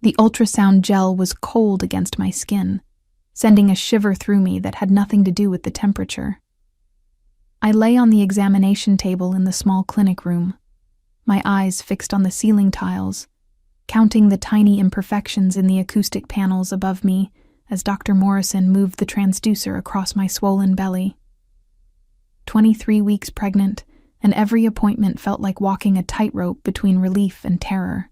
The ultrasound gel was cold against my skin, sending a shiver through me that had nothing to do with the temperature. I lay on the examination table in the small clinic room, my eyes fixed on the ceiling tiles, counting the tiny imperfections in the acoustic panels above me as Dr. Morrison moved the transducer across my swollen belly. 23 weeks pregnant, and every appointment felt like walking a tightrope between relief and terror.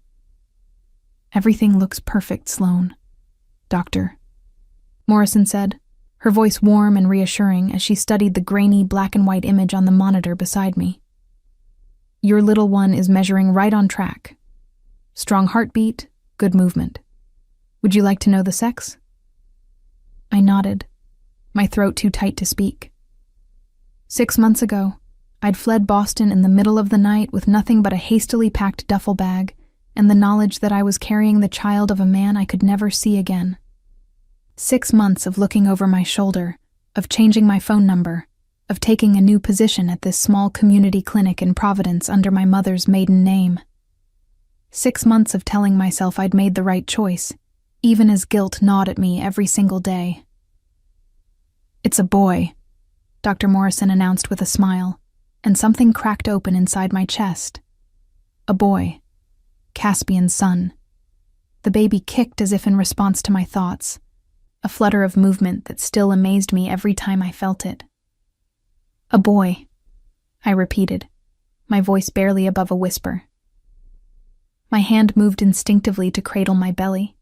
"Everything looks perfect, Sloan, Doctor," Morrison said, her voice warm and reassuring as she studied the grainy black and white image on the monitor beside me. "Your little one is measuring right on track. Strong heartbeat, good movement. Would you like to know the sex?" I nodded, my throat too tight to speak. 6 months ago, I'd fled Boston in the middle of the night with nothing but a hastily packed duffel bag and the knowledge that I was carrying the child of a man I could never see again. 6 months of looking over my shoulder, of changing my phone number, of taking a new position at this small community clinic in Providence under my mother's maiden name. 6 months of telling myself I'd made the right choice, even as guilt gnawed at me every single day. "It's a boy," Dr. Morrison announced with a smile, and something cracked open inside my chest. A boy. Caspian's son. The baby kicked as if in response to my thoughts, a flutter of movement that still amazed me every time I felt it. "A boy," I repeated, my voice barely above a whisper. My hand moved instinctively to cradle my belly,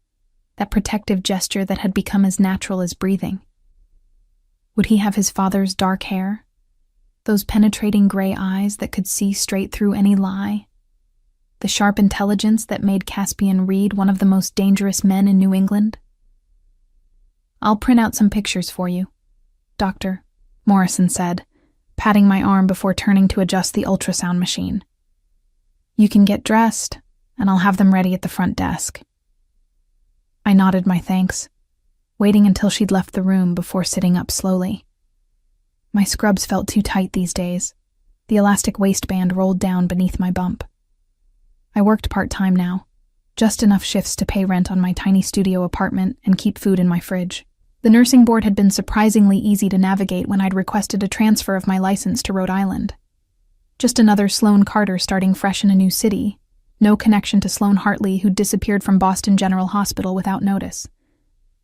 that protective gesture that had become as natural as breathing. Would he have his father's dark hair? Those penetrating gray eyes that could see straight through any lie? The sharp intelligence that made Caspian Reed one of the most dangerous men in New England? "I'll print out some pictures for you, Doctor," Morrison said, patting my arm before turning to adjust the ultrasound machine. "You can get dressed, and I'll have them ready at the front desk." I nodded my thanks, waiting until she'd left the room before sitting up slowly. My scrubs felt too tight these days. The elastic waistband rolled down beneath my bump. I worked part-time now, just enough shifts to pay rent on my tiny studio apartment and keep food in my fridge. The nursing board had been surprisingly easy to navigate when I'd requested a transfer of my license to Rhode Island. Just another Sloan Carter starting fresh in a new city, no connection to Sloan Hartley, who'd disappeared from Boston General Hospital without notice.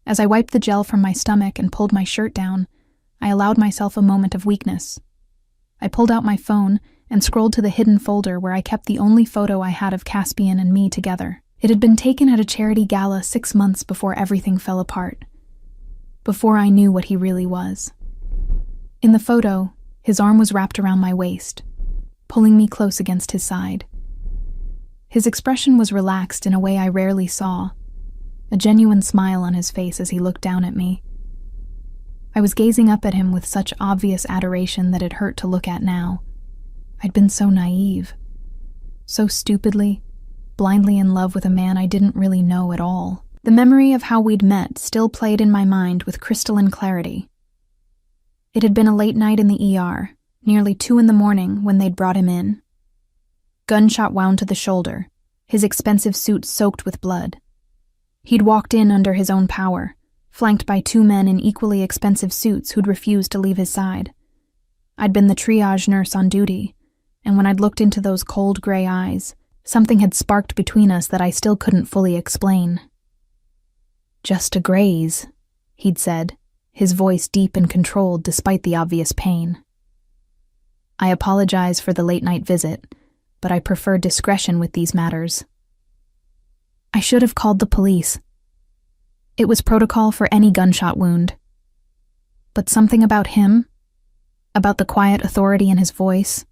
As I wiped the gel from my stomach and pulled my shirt down, I allowed myself a moment of weakness. I pulled out my phone and scrolled to the hidden folder where I kept the only photo I had of Caspian and me together. It had been taken at a charity gala 6 months before everything fell apart, before I knew what he really was. In the photo, his arm was wrapped around my waist, pulling me close against his side. His expression was relaxed in a way I rarely saw, a genuine smile on his face as he looked down at me. I was gazing up at him with such obvious adoration that it hurt to look at now. I'd been so naive, so stupidly, blindly in love with a man I didn't really know at all. The memory of how we'd met still played in my mind with crystalline clarity. It had been a late night in the ER, nearly 2 a.m. when they'd brought him in. Gunshot wound to the shoulder, his expensive suit soaked with blood. He'd walked in under his own power, flanked by 2 men in equally expensive suits who'd refused to leave his side. I'd been the triage nurse on duty, and when I'd looked into those cold gray eyes, something had sparked between us that I still couldn't fully explain. "Just a graze," he'd said, his voice deep and controlled despite the obvious pain. "I apologize for the late-night visit, but I prefer discretion with these matters." I should have called the police. It was protocol for any gunshot wound. But something about him, about the quiet authority in his voice,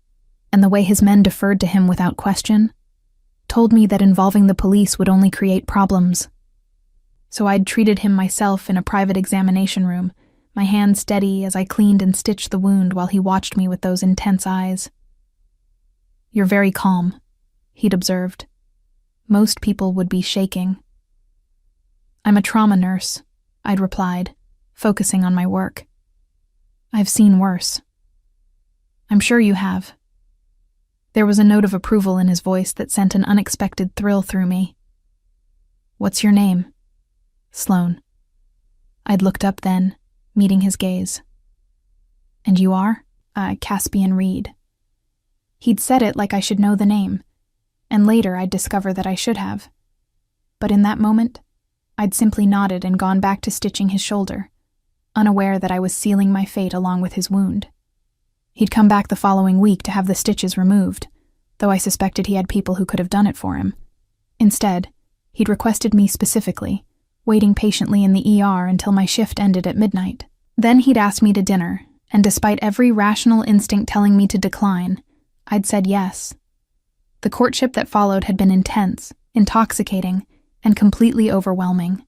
and the way his men deferred to him without question, told me that involving the police would only create problems. So I'd treated him myself in a private examination room, my hand steady as I cleaned and stitched the wound while he watched me with those intense eyes. "You're very calm," he'd observed. "Most people would be shaking." "I'm a trauma nurse," I'd replied, focusing on my work. "I've seen worse." "I'm sure you have." There was a note of approval in his voice that sent an unexpected thrill through me. "What's your name?" "Sloane." I'd looked up then, meeting his gaze. "And you are?" "Caspian Reed." He'd said it like I should know the name, and later I'd discover that I should have. But in that moment, I'd simply nodded and gone back to stitching his shoulder, unaware that I was sealing my fate along with his wound. He'd come back the following week to have the stitches removed, though I suspected he had people who could have done it for him. Instead, he'd requested me specifically, waiting patiently in the ER until my shift ended at midnight. Then he'd asked me to dinner, and despite every rational instinct telling me to decline, I'd said yes. The courtship that followed had been intense, intoxicating, and completely overwhelming.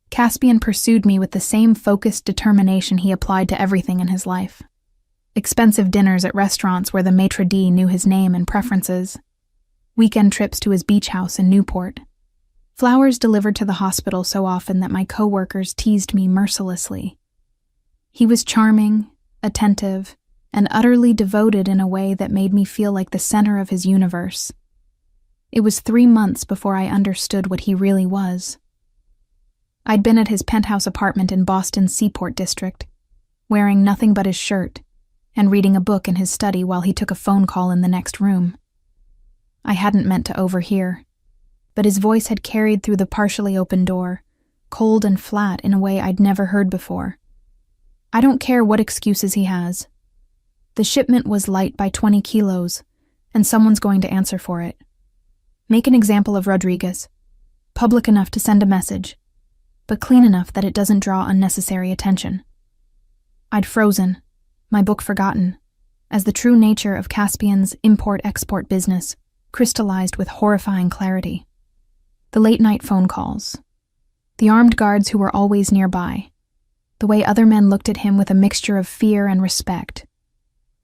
Caspian pursued me with the same focused determination he applied to everything in his life. Expensive dinners at restaurants where the maitre d' knew his name and preferences. Weekend trips to his beach house in Newport. Flowers delivered to the hospital so often that my co-workers teased me mercilessly. He was charming, attentive, and utterly devoted in a way that made me feel like the center of his universe. It was 3 months before I understood what he really was. I'd been at his penthouse apartment in Boston's Seaport District, wearing nothing but his shirt, and reading a book in his study while he took a phone call in the next room. I hadn't meant to overhear, but his voice had carried through the partially open door, cold and flat in a way I'd never heard before. "I don't care what excuses he has. The shipment was light by 20 kilos, and someone's going to answer for it. Make an example of Rodriguez, public enough to send a message, but clean enough that it doesn't draw unnecessary attention." I'd frozen, my book forgotten, as the true nature of Caspian's import-export business crystallized with horrifying clarity. The late-night phone calls, the armed guards who were always nearby, the way other men looked at him with a mixture of fear and respect,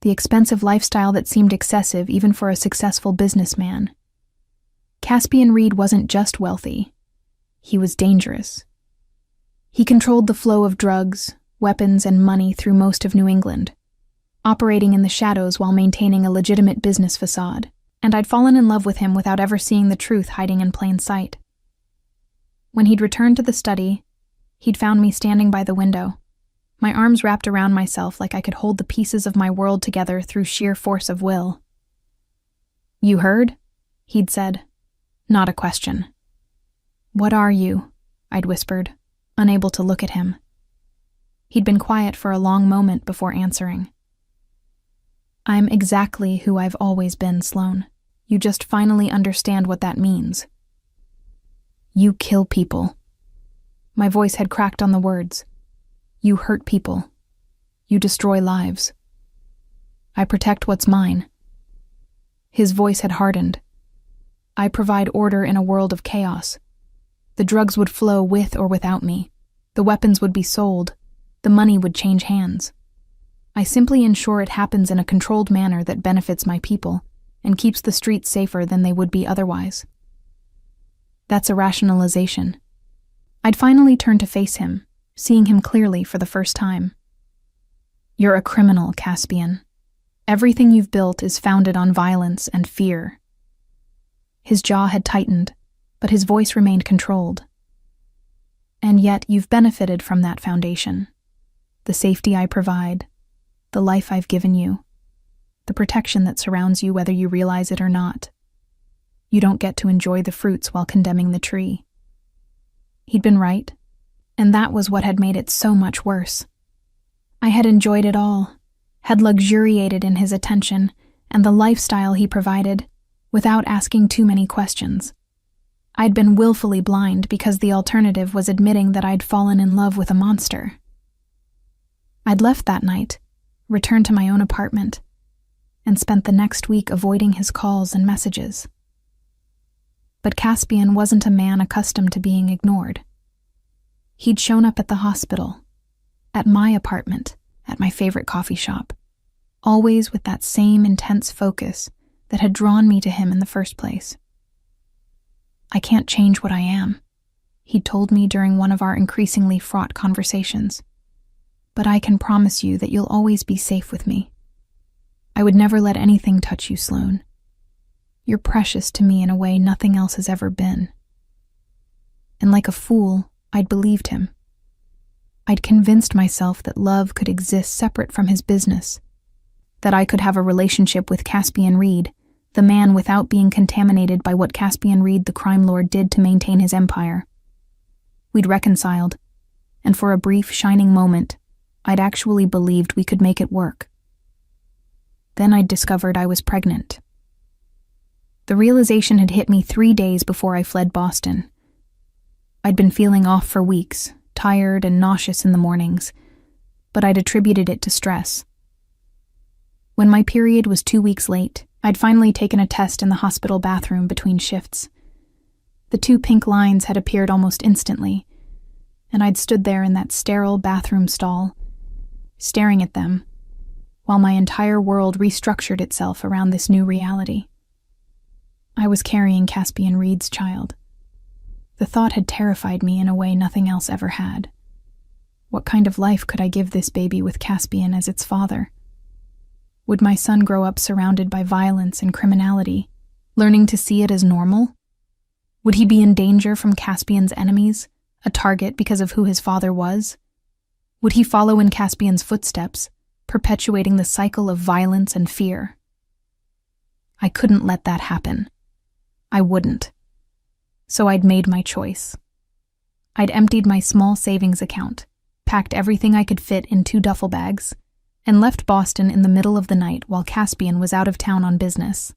the expensive lifestyle that seemed excessive even for a successful businessman. Caspian Reed wasn't just wealthy, he was dangerous. He controlled the flow of drugs, weapons, and money through most of New England, operating in the shadows while maintaining a legitimate business facade, and I'd fallen in love with him without ever seeing the truth hiding in plain sight. When he'd returned to the study, he'd found me standing by the window, my arms wrapped around myself like I could hold the pieces of my world together through sheer force of will. "You heard?" he'd said. Not a question. "What are you?" I'd whispered, unable to look at him. He'd been quiet for a long moment before answering. "I'm exactly who I've always been, Sloane. You just finally understand what that means. You kill people." My voice had cracked on the words. "You hurt people. You destroy lives. I protect what's mine." His voice had hardened. "I provide order in a world of chaos. The drugs would flow with or without me. The weapons would be sold. The money would change hands. I simply ensure it happens in a controlled manner that benefits my people and keeps the streets safer than they would be otherwise." That's a rationalization. I'd finally turned to face him, seeing him clearly for the first time. "You're a criminal, Caspian. Everything you've built is founded on violence and fear." His jaw had tightened, but his voice remained controlled. "And yet you've benefited from that foundation. The safety I provide, the life I've given you, the protection that surrounds you whether you realize it or not. You don't get to enjoy the fruits while condemning the tree." He'd been right, and that was what had made it so much worse. I had enjoyed it all, had luxuriated in his attention and the lifestyle he provided, without asking too many questions. I'd been willfully blind because the alternative was admitting that I'd fallen in love with a monster. I'd left that night, returned to my own apartment, and spent the next week avoiding his calls and messages. But Caspian wasn't a man accustomed to being ignored. He'd shown up at the hospital, at my apartment, at my favorite coffee shop, always with that same intense focus that had drawn me to him in the first place. "I can't change what I am," he'd told me during one of our increasingly fraught conversations. "But I can promise you that you'll always be safe with me. I would never let anything touch you, Sloane. You're precious to me in a way nothing else has ever been." and like a fool, I'd believed him. I'd convinced myself that love could exist separate from his business, that I could have a relationship with Caspian Reed, the man, without being contaminated by what Caspian Reed, the crime lord, did to maintain his empire. We'd reconciled, and for a brief, shining moment, I'd actually believed we could make it work. Then I'd discovered I was pregnant. The realization had hit me 3 days before I fled Boston. I'd been feeling off for weeks, tired and nauseous in the mornings, but I'd attributed it to stress. When my period was 2 weeks late, I'd finally taken a test in the hospital bathroom between shifts. The 2 pink lines had appeared almost instantly, and I'd stood there in that sterile bathroom stall, staring at them, while my entire world restructured itself around this new reality. I was carrying Caspian Reed's child. The thought had terrified me in a way nothing else ever had. What kind of life could I give this baby with Caspian as its father? Would my son grow up surrounded by violence and criminality, learning to see it as normal? Would he be in danger from Caspian's enemies, a target because of who his father was? Would he follow in Caspian's footsteps, perpetuating the cycle of violence and fear? I couldn't let that happen. I wouldn't. So I'd made my choice. I'd emptied my small savings account, packed everything I could fit in 2 duffel bags, and left Boston in the middle of the night while Caspian was out of town on business.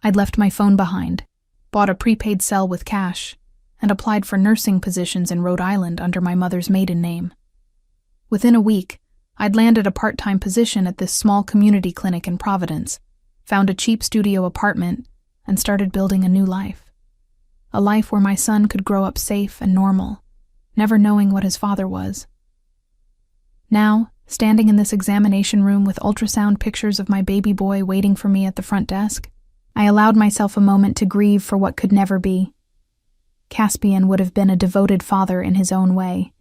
I'd left my phone behind, bought a prepaid cell with cash, and applied for nursing positions in Rhode Island under my mother's maiden name. Within a week, I'd landed a part-time position at this small community clinic in Providence, found a cheap studio apartment, and started building a new life. A life where my son could grow up safe and normal, never knowing what his father was. Now, standing in this examination room with ultrasound pictures of my baby boy waiting for me at the front desk, I allowed myself a moment to grieve for what could never be. Caspian would have been a devoted father in his own way.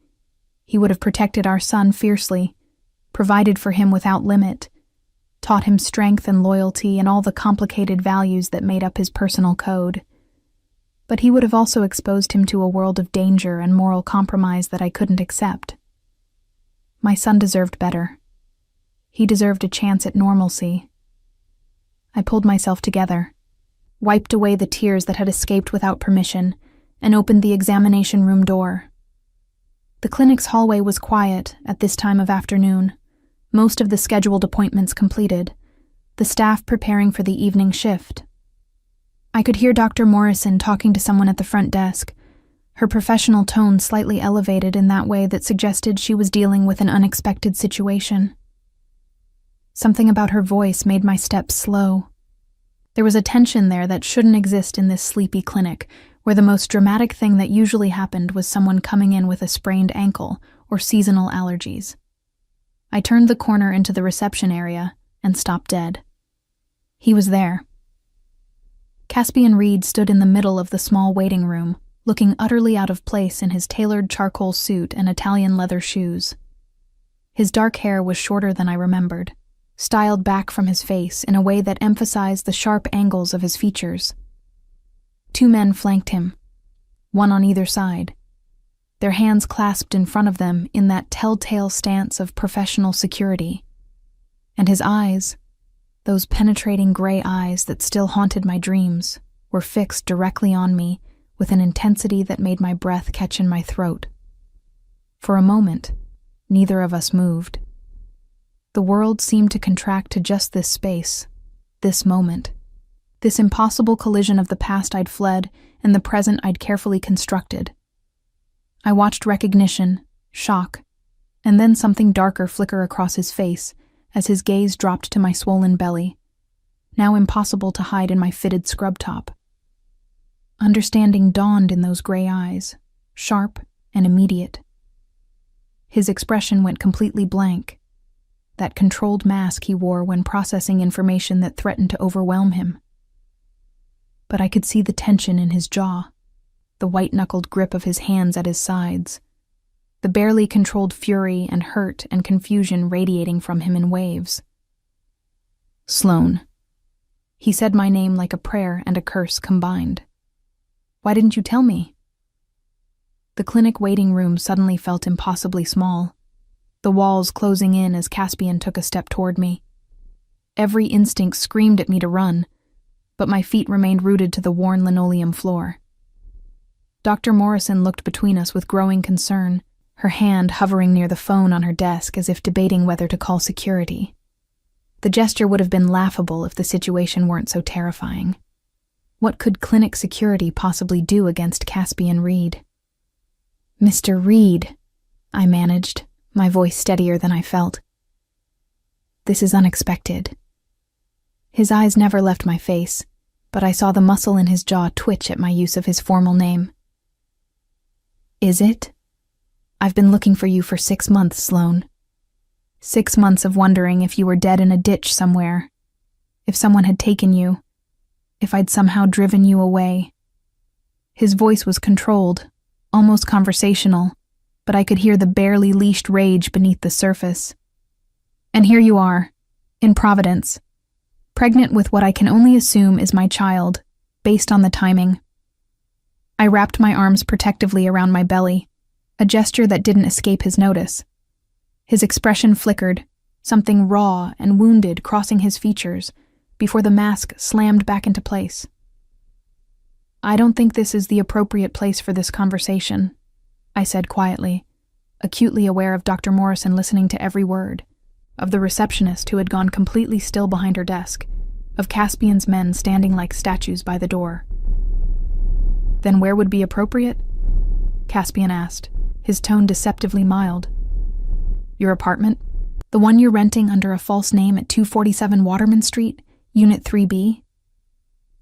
He would have protected our son fiercely, provided for him without limit, taught him strength and loyalty and all the complicated values that made up his personal code. But he would have also exposed him to a world of danger and moral compromise that I couldn't accept. My son deserved better. He deserved a chance at normalcy. I pulled myself together, wiped away the tears that had escaped without permission, and opened the examination room door. The clinic's hallway was quiet at this time of afternoon, most of the scheduled appointments completed, the staff preparing for the evening shift. I could hear Dr. Morrison talking to someone at the front desk, her professional tone slightly elevated in that way that suggested she was dealing with an unexpected situation. Something about her voice made my steps slow. There was a tension there that shouldn't exist in this sleepy clinic, where the most dramatic thing that usually happened was someone coming in with a sprained ankle or seasonal allergies. I turned the corner into the reception area and stopped dead. He was there. Caspian Reed stood in the middle of the small waiting room, looking utterly out of place in his tailored charcoal suit and Italian leather shoes. His dark hair was shorter than I remembered, styled back from his face in a way that emphasized the sharp angles of his features. 2 men flanked him, one on either side, their hands clasped in front of them in that telltale stance of professional security. And his eyes, those penetrating gray eyes that still haunted my dreams, were fixed directly on me with an intensity that made my breath catch in my throat. For a moment, neither of us moved. The world seemed to contract to just this space, this moment, this impossible collision of the past I'd fled and the present I'd carefully constructed. I watched recognition, shock, and then something darker flicker across his face as his gaze dropped to my swollen belly, now impossible to hide in my fitted scrub top. Understanding dawned in those gray eyes, sharp and immediate. His expression went completely blank, that controlled mask he wore when processing information that threatened to overwhelm him. But I could see the tension in his jaw, the white-knuckled grip of his hands at his sides, the barely controlled fury and hurt and confusion radiating from him in waves. Sloan. He said my name like a prayer and a curse combined. Why didn't you tell me? The clinic waiting room suddenly felt impossibly small, the walls closing in as Caspian took a step toward me. Every instinct screamed at me to run, but my feet remained rooted to the worn linoleum floor. Dr. Morrison looked between us with growing concern, her hand hovering near the phone on her desk as if debating whether to call security. The gesture would have been laughable if the situation weren't so terrifying. What could clinic security possibly do against Caspian Reed? "Mr. Reed," I managed, my voice steadier than I felt. "This is unexpected." His eyes never left my face, but I saw the muscle in his jaw twitch at my use of his formal name. "Is it? I've been looking for you for 6 months, Sloan. 6 months of wondering if you were dead in a ditch somewhere, if someone had taken you, if I'd somehow driven you away." His voice was controlled, almost conversational, but I could hear the barely leashed rage beneath the surface. "And here you are, in Providence, pregnant with what I can only assume is my child, based on the timing." I wrapped my arms protectively around my belly, a gesture that didn't escape his notice. His expression flickered, something raw and wounded crossing his features, before the mask slammed back into place. "I don't think this is the appropriate place for this conversation," I said quietly, acutely aware of Dr. Morrison listening to every word, of the receptionist who had gone completely still behind her desk, of Caspian's men standing like statues by the door. "Then where would be appropriate?" Caspian asked, his tone deceptively mild. "Your apartment? The one you're renting under a false name at 247 Waterman Street, Unit 3B?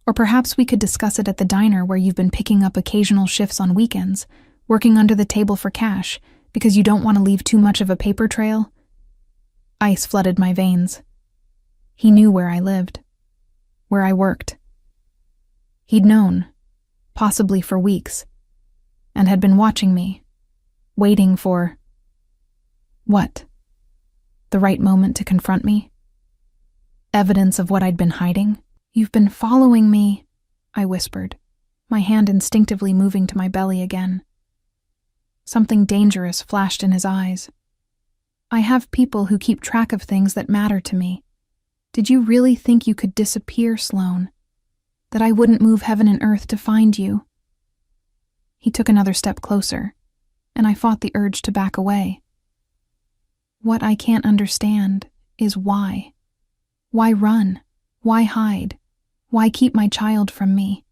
Or perhaps we could discuss it at the diner where you've been picking up occasional shifts on weekends, working under the table for cash, because you don't want to leave too much of a paper trail?" Ice flooded my veins. He knew where I lived, where I worked. He'd known, possibly for weeks, and had been watching me, waiting for... what? The right moment to confront me? Evidence of what I'd been hiding? "You've been following me," I whispered, my hand instinctively moving to my belly again. Something dangerous flashed in his eyes. "I have people who keep track of things that matter to me. Did you really think you could disappear, Sloan? That I wouldn't move heaven and earth to find you?" He took another step closer, and I fought the urge to back away. "What I can't understand is why. Why run? Why hide? Why keep my child from me?"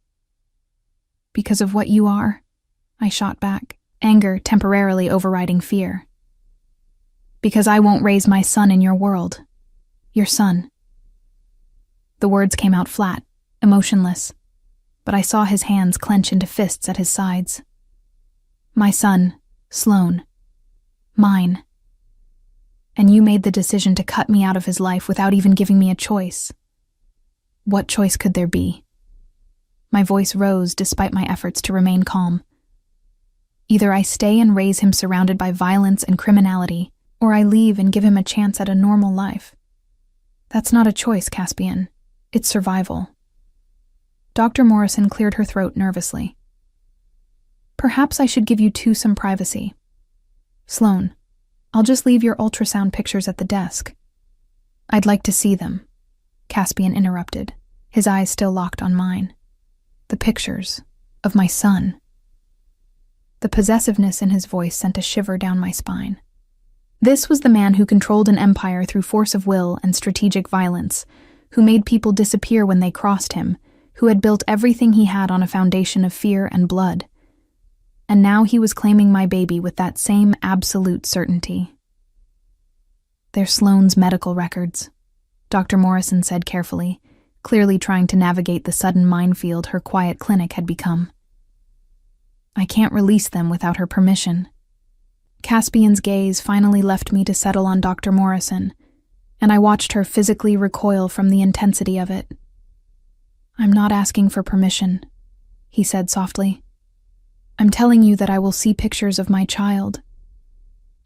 "Because of what you are," I shot back, anger temporarily overriding fear. "Because I won't raise my son in your world. Your son." The words came out flat, emotionless, but I saw his hands clench into fists at his sides. "My son, Sloan. Mine. And you made the decision to cut me out of his life without even giving me a choice. What choice could there be?" My voice rose despite my efforts to remain calm. "Either I stay and raise him surrounded by violence and criminality, or I leave and give him a chance at a normal life. That's not a choice, Caspian. It's survival." Dr. Morrison cleared her throat nervously. "Perhaps I should give you two some privacy. Sloan, I'll just leave your ultrasound pictures at the desk." "I'd like to see them," Caspian interrupted, his eyes still locked on mine. "The pictures of my son." The possessiveness in his voice sent a shiver down my spine. This was the man who controlled an empire through force of will and strategic violence, who made people disappear when they crossed him, who had built everything he had on a foundation of fear and blood. And now he was claiming my baby with that same absolute certainty. "They're Sloane's medical records," Dr. Morrison said carefully, clearly trying to navigate the sudden minefield her quiet clinic had become. "I can't release them without her permission." Caspian's gaze finally left me to settle on Dr. Morrison, and I watched her physically recoil from the intensity of it. "I'm not asking for permission," he said softly. "I'm telling you that I will see pictures of my child.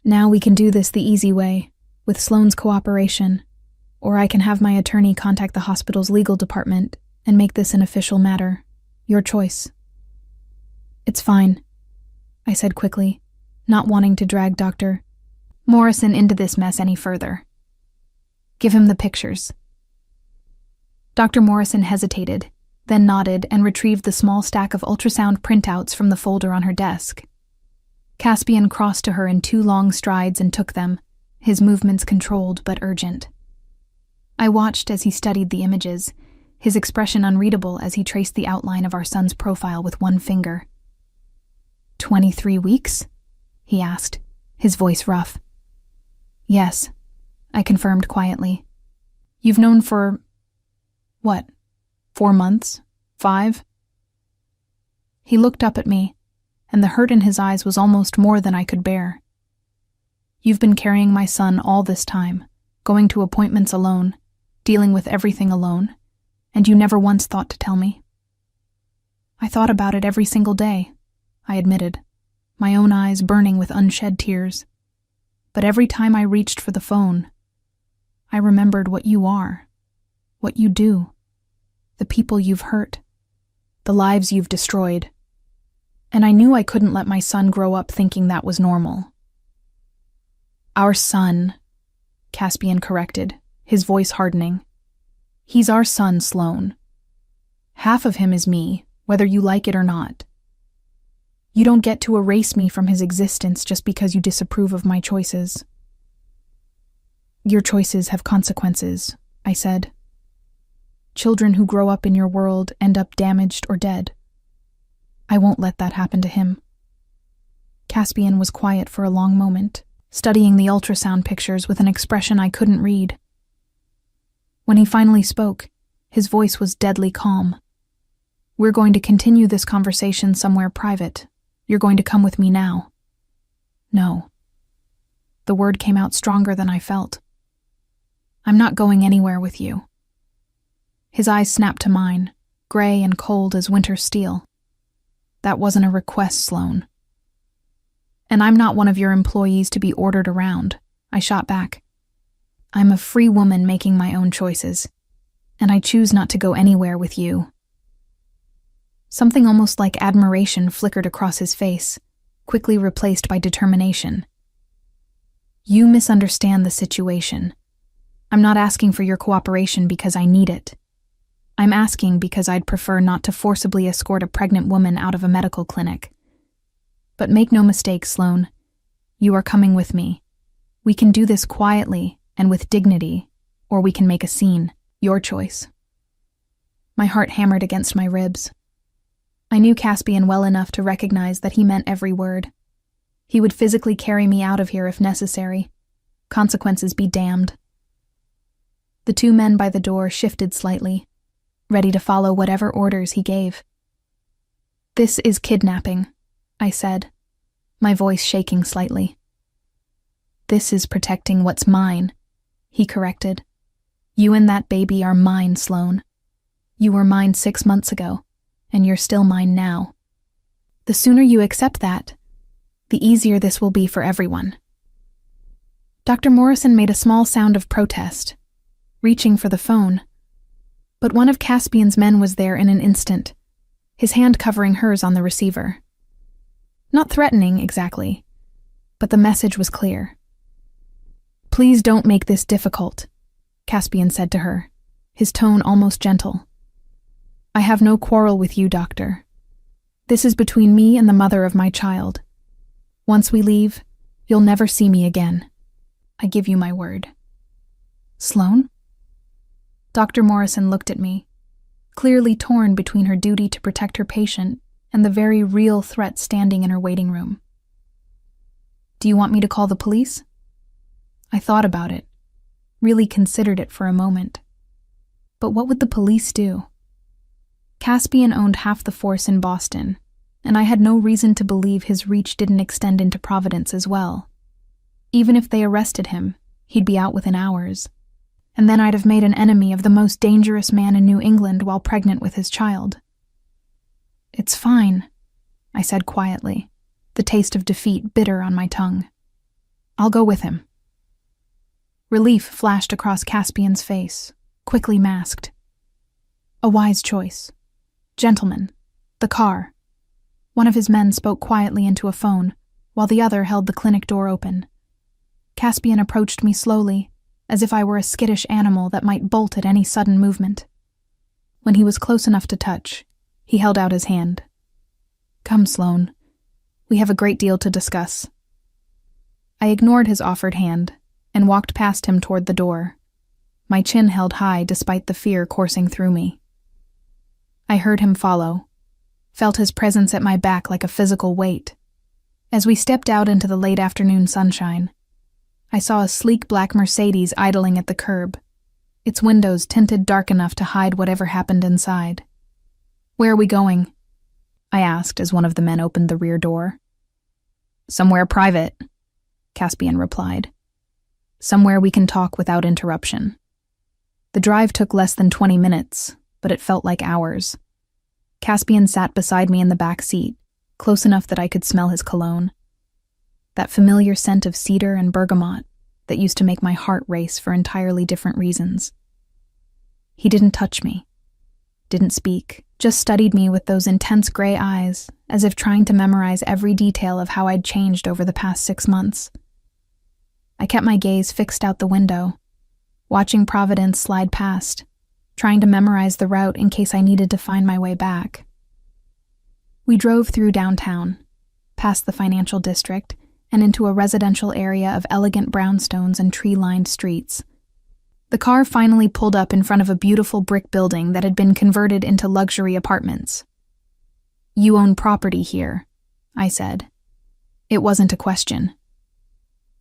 Now we can do this the easy way, with Sloane's cooperation, or I can have my attorney contact the hospital's legal department and make this an official matter. Your choice." "It's fine." I said quickly, not wanting to drag Dr. Morrison into this mess any further. Give him the pictures. Dr. Morrison hesitated, then nodded and retrieved the small stack of ultrasound printouts from the folder on her desk. Caspian crossed to her in 2 long strides and took them, his movements controlled but urgent. I watched as he studied the images, his expression unreadable as he traced the outline of our son's profile with 1 finger. 23 weeks? He asked, his voice rough. Yes, I confirmed quietly. You've known for, what, 4 months? 5? He looked up at me, and the hurt in his eyes was almost more than I could bear. You've been carrying my son all this time, going to appointments alone, dealing with everything alone, and you never once thought to tell me. I thought about it every single day, I admitted, my own eyes burning with unshed tears. But every time I reached for the phone, I remembered what you are, what you do, the people you've hurt, the lives you've destroyed, and I knew I couldn't let my son grow up thinking that was normal. Our son, Caspian corrected, his voice hardening. He's our son, Sloane. Half of him is me, whether you like it or not. You don't get to erase me from his existence just because you disapprove of my choices. Your choices have consequences, I said. Children who grow up in your world end up damaged or dead. I won't let that happen to him. Caspian was quiet for a long moment, studying the ultrasound pictures with an expression I couldn't read. When he finally spoke, his voice was deadly calm. We're going to continue this conversation somewhere private. You're going to come with me now. No. The word came out stronger than I felt. I'm not going anywhere with you. His eyes snapped to mine, gray and cold as winter steel. That wasn't a request, Sloane. And I'm not one of your employees to be ordered around, I shot back. I'm a free woman making my own choices, and I choose not to go anywhere with you. Something almost like admiration flickered across his face, quickly replaced by determination. You misunderstand the situation. I'm not asking for your cooperation because I need it. I'm asking because I'd prefer not to forcibly escort a pregnant woman out of a medical clinic. But make no mistake, Sloane. You are coming with me. We can do this quietly and with dignity, or we can make a scene. Your choice. My heart hammered against my ribs. I knew Caspian well enough to recognize that he meant every word. He would physically carry me out of here if necessary. Consequences be damned. The 2 men by the door shifted slightly, ready to follow whatever orders he gave. This is kidnapping, I said, my voice shaking slightly. This is protecting what's mine, he corrected. You and that baby are mine, Sloane. You were mine 6 months ago, and you're still mine now. The sooner you accept that, the easier this will be for everyone. Dr. Morrison made a small sound of protest, reaching for the phone. But one of Caspian's men was there in an instant, his hand covering hers on the receiver. Not threatening, exactly, but the message was clear. Please don't make this difficult, Caspian said to her, his tone almost gentle. I have no quarrel with you, Doctor. This is between me and the mother of my child. Once we leave, you'll never see me again. I give you my word. Sloane? Dr. Morrison looked at me, clearly torn between her duty to protect her patient and the very real threat standing in her waiting room. Do you want me to call the police? I thought about it, really considered it for a moment. But what would the police do? Caspian owned half the force in Boston, and I had no reason to believe his reach didn't extend into Providence as well. Even if they arrested him, he'd be out within hours. And then I'd have made an enemy of the most dangerous man in New England while pregnant with his child. It's fine, I said quietly, the taste of defeat bitter on my tongue. I'll go with him. Relief flashed across Caspian's face, quickly masked. A wise choice. Gentlemen, the car. One of his men spoke quietly into a phone, while the other held the clinic door open. Caspian approached me slowly, as if I were a skittish animal that might bolt at any sudden movement. When he was close enough to touch, he held out his hand. "Come, Sloane. We have a great deal to discuss." I ignored his offered hand and walked past him toward the door, my chin held high despite the fear coursing through me. I heard him follow, felt his presence at my back like a physical weight. As we stepped out into the late afternoon sunshine, I saw a sleek black Mercedes idling at the curb, its windows tinted dark enough to hide whatever happened inside. "Where are we going?" I asked as one of the men opened the rear door. "Somewhere private," Caspian replied. "Somewhere we can talk without interruption." The drive took less than 20 minutes, but it felt like hours. Caspian sat beside me in the back seat, close enough that I could smell his cologne. That familiar scent of cedar and bergamot that used to make my heart race for entirely different reasons. He didn't touch me, didn't speak, just studied me with those intense gray eyes, as if trying to memorize every detail of how I'd changed over the past 6 months. I kept my gaze fixed out the window, watching Providence slide past, trying to memorize the route in case I needed to find my way back. We drove through downtown, past the financial district, and into a residential area of elegant brownstones and tree-lined streets. The car finally pulled up in front of a beautiful brick building that had been converted into luxury apartments. "You own property here," I said. It wasn't a question.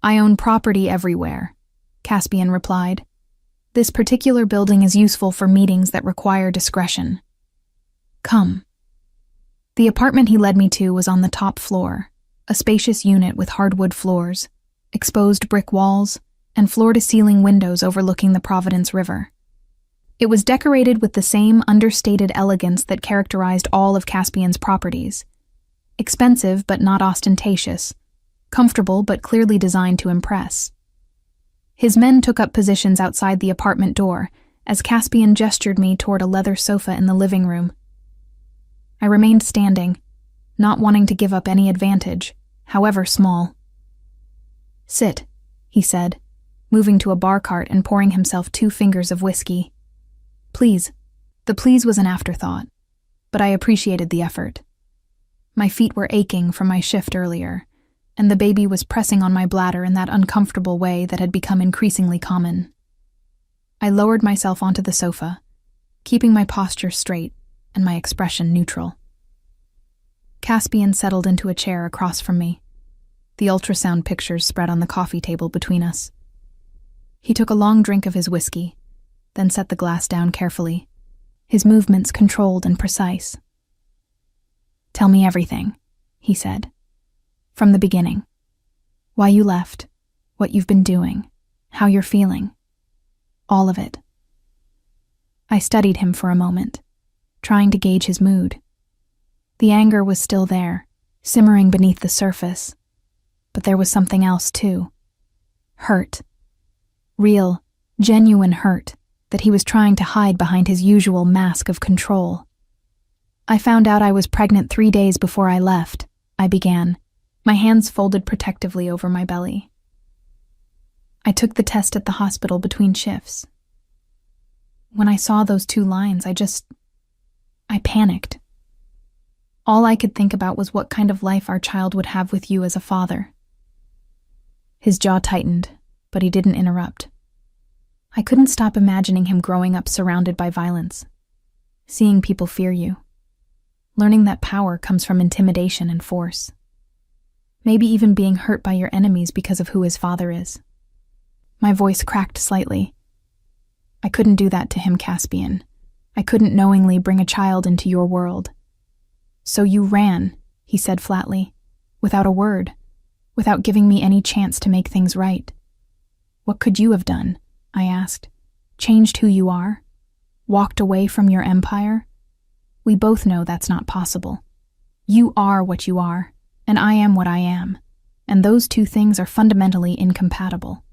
"I own property everywhere," Caspian replied. "This particular building is useful for meetings that require discretion. Come." The apartment he led me to was on the top floor, a spacious unit with hardwood floors, exposed brick walls, and floor-to-ceiling windows overlooking the Providence River. It was decorated with the same understated elegance that characterized all of Caspian's properties. Expensive but not ostentatious, comfortable but clearly designed to impress. His men took up positions outside the apartment door as Caspian gestured me toward a leather sofa in the living room. I remained standing, not wanting to give up any advantage, however small. "Sit," he said, moving to a bar cart and pouring himself 2 fingers of whiskey. "Please." The please was an afterthought, but I appreciated the effort. My feet were aching from my shift earlier, and the baby was pressing on my bladder in that uncomfortable way that had become increasingly common. I lowered myself onto the sofa, keeping my posture straight and my expression neutral. Caspian settled into a chair across from me, the ultrasound pictures spread on the coffee table between us. He took a long drink of his whiskey, then set the glass down carefully, his movements controlled and precise. "Tell me everything," he said. "From the beginning. Why you left, what you've been doing, how you're feeling. All of it." I studied him for a moment, trying to gauge his mood. The anger was still there, simmering beneath the surface, but there was something else too. Hurt. Real, genuine hurt that he was trying to hide behind his usual mask of control. "I found out I was pregnant 3 days before I left," I began, my hands folded protectively over my belly. "I took the test at the hospital between shifts. When I saw those 2 lines, I panicked. All I could think about was what kind of life our child would have with you as a father." His jaw tightened, but he didn't interrupt. I couldn't stop imagining him growing up surrounded by violence, seeing people fear you, learning that power comes from intimidation and force. Maybe even being hurt by your enemies because of who his father is. My voice cracked slightly. "I couldn't do that to him, Caspian. I couldn't knowingly bring a child into your world." "So you ran," he said flatly, without a word, without giving me any chance to make things right. "What could you have done?" I asked. "Changed who you are? Walked away from your empire? We both know that's not possible. You are what you are, and I am what I am, and those 2 things are fundamentally incompatible."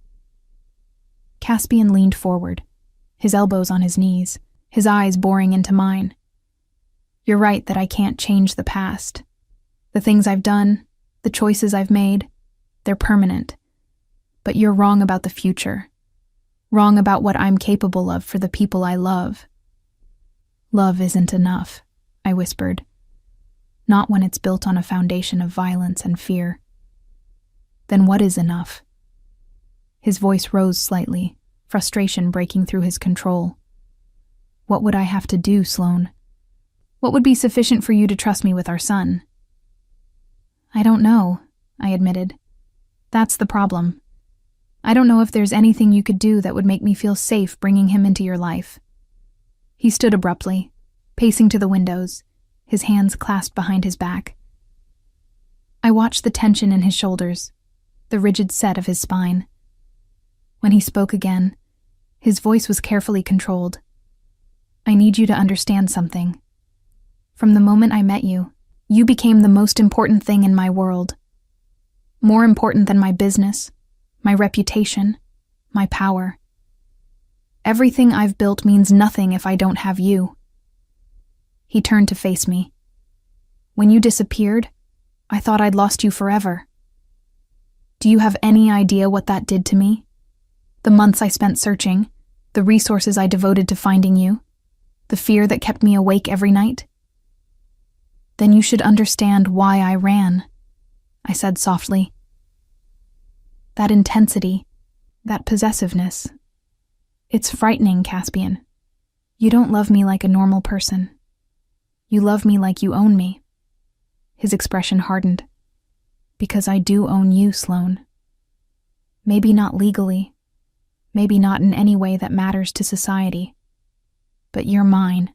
Caspian leaned forward, his elbows on his knees, his eyes boring into mine. "You're right that I can't change the past. The things I've done, the choices I've made, they're permanent. But you're wrong about the future. Wrong about what I'm capable of for the people I love. Love isn't enough, I whispered. Not when it's built on a foundation of violence and fear. Then what is enough? His voice rose slightly, frustration breaking through his control. What would I have to do, Sloane? What would be sufficient for you to trust me with our son? I don't know, I admitted. That's the problem. I don't know if there's anything you could do that would make me feel safe bringing him into your life. He stood abruptly, pacing to the windows, his hands clasped behind his back. I watched the tension in his shoulders, the rigid set of his spine. When he spoke again, his voice was carefully controlled. I need you to understand something. From the moment I met you, you became the most important thing in my world. More important than my business, my reputation, my power. Everything I've built means nothing if I don't have you. He turned to face me. When you disappeared, I thought I'd lost you forever. Do you have any idea what that did to me? The months I spent searching, the resources I devoted to finding you, the fear that kept me awake every night? Then you should understand why I ran, I said softly. That intensity, that possessiveness, it's frightening, Caspian. You don't love me like a normal person. You love me like you own me. His expression hardened. Because I do own you, Sloane. Maybe not legally, maybe not in any way that matters to society, but you're mine.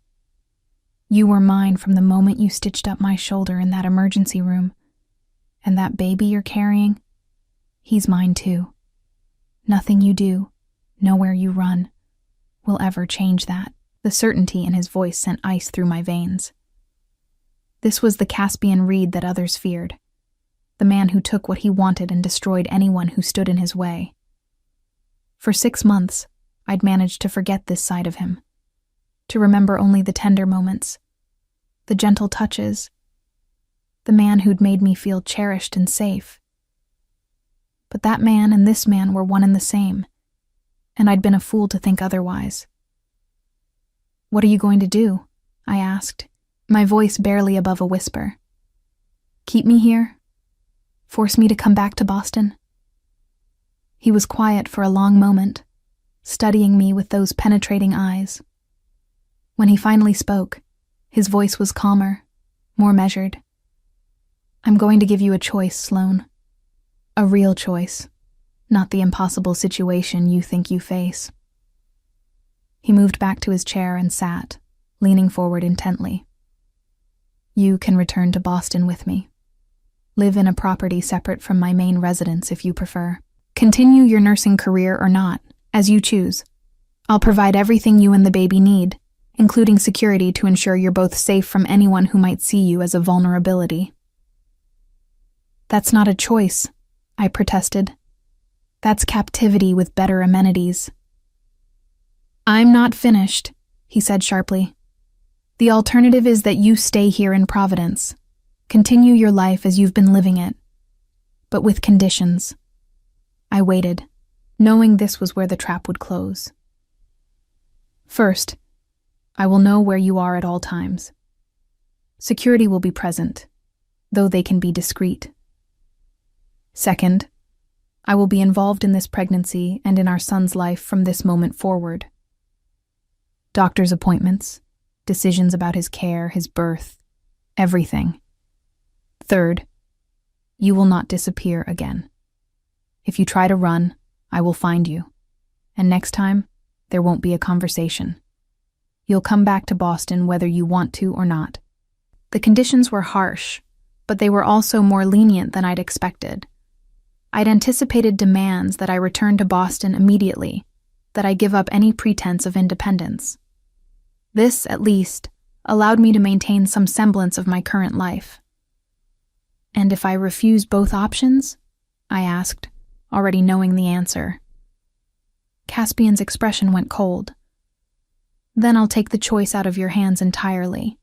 You were mine from the moment you stitched up my shoulder in that emergency room. And that baby you're carrying, he's mine too. Nothing you do, nowhere you run, will ever change that. The certainty in his voice sent ice through my veins. This was the Caspian Reed that others feared. The man who took what he wanted and destroyed anyone who stood in his way. For 6 months, I'd managed to forget this side of him, to remember only the tender moments, the gentle touches, the man who'd made me feel cherished and safe. But that man and this man were one and the same, and I'd been a fool to think otherwise. What are you going to do? I asked, my voice barely above a whisper. Keep me here? Force me to come back to Boston? He was quiet for a long moment, studying me with those penetrating eyes. When he finally spoke, his voice was calmer, more measured. I'm going to give you a choice, Sloane. A real choice, not the impossible situation you think you face. He moved back to his chair and sat, leaning forward intently. You can return to Boston with me. Live in a property separate from my main residence if you prefer. Continue your nursing career or not, as you choose. I'll provide everything you and the baby need, including security to ensure you're both safe from anyone who might see you as a vulnerability. That's not a choice, I protested. That's captivity with better amenities. I'm not finished, he said sharply. The alternative is that you stay here in Providence. Continue your life as you've been living it, but with conditions. I waited, knowing this was where the trap would close. First, I will know where you are at all times. Security will be present, though they can be discreet. Second, I will be involved in this pregnancy and in our son's life from this moment forward. Doctor's appointments, decisions about his care, his birth, everything. Third, you will not disappear again. If you try to run, I will find you. And next time, there won't be a conversation. You'll come back to Boston whether you want to or not. The conditions were harsh, but they were also more lenient than I'd expected. I'd anticipated demands that I return to Boston immediately, that I give up any pretense of independence. This, at least, allowed me to maintain some semblance of my current life. And if I refuse both options? I asked, already knowing the answer. Caspian's expression went cold. Then I'll take the choice out of your hands entirely,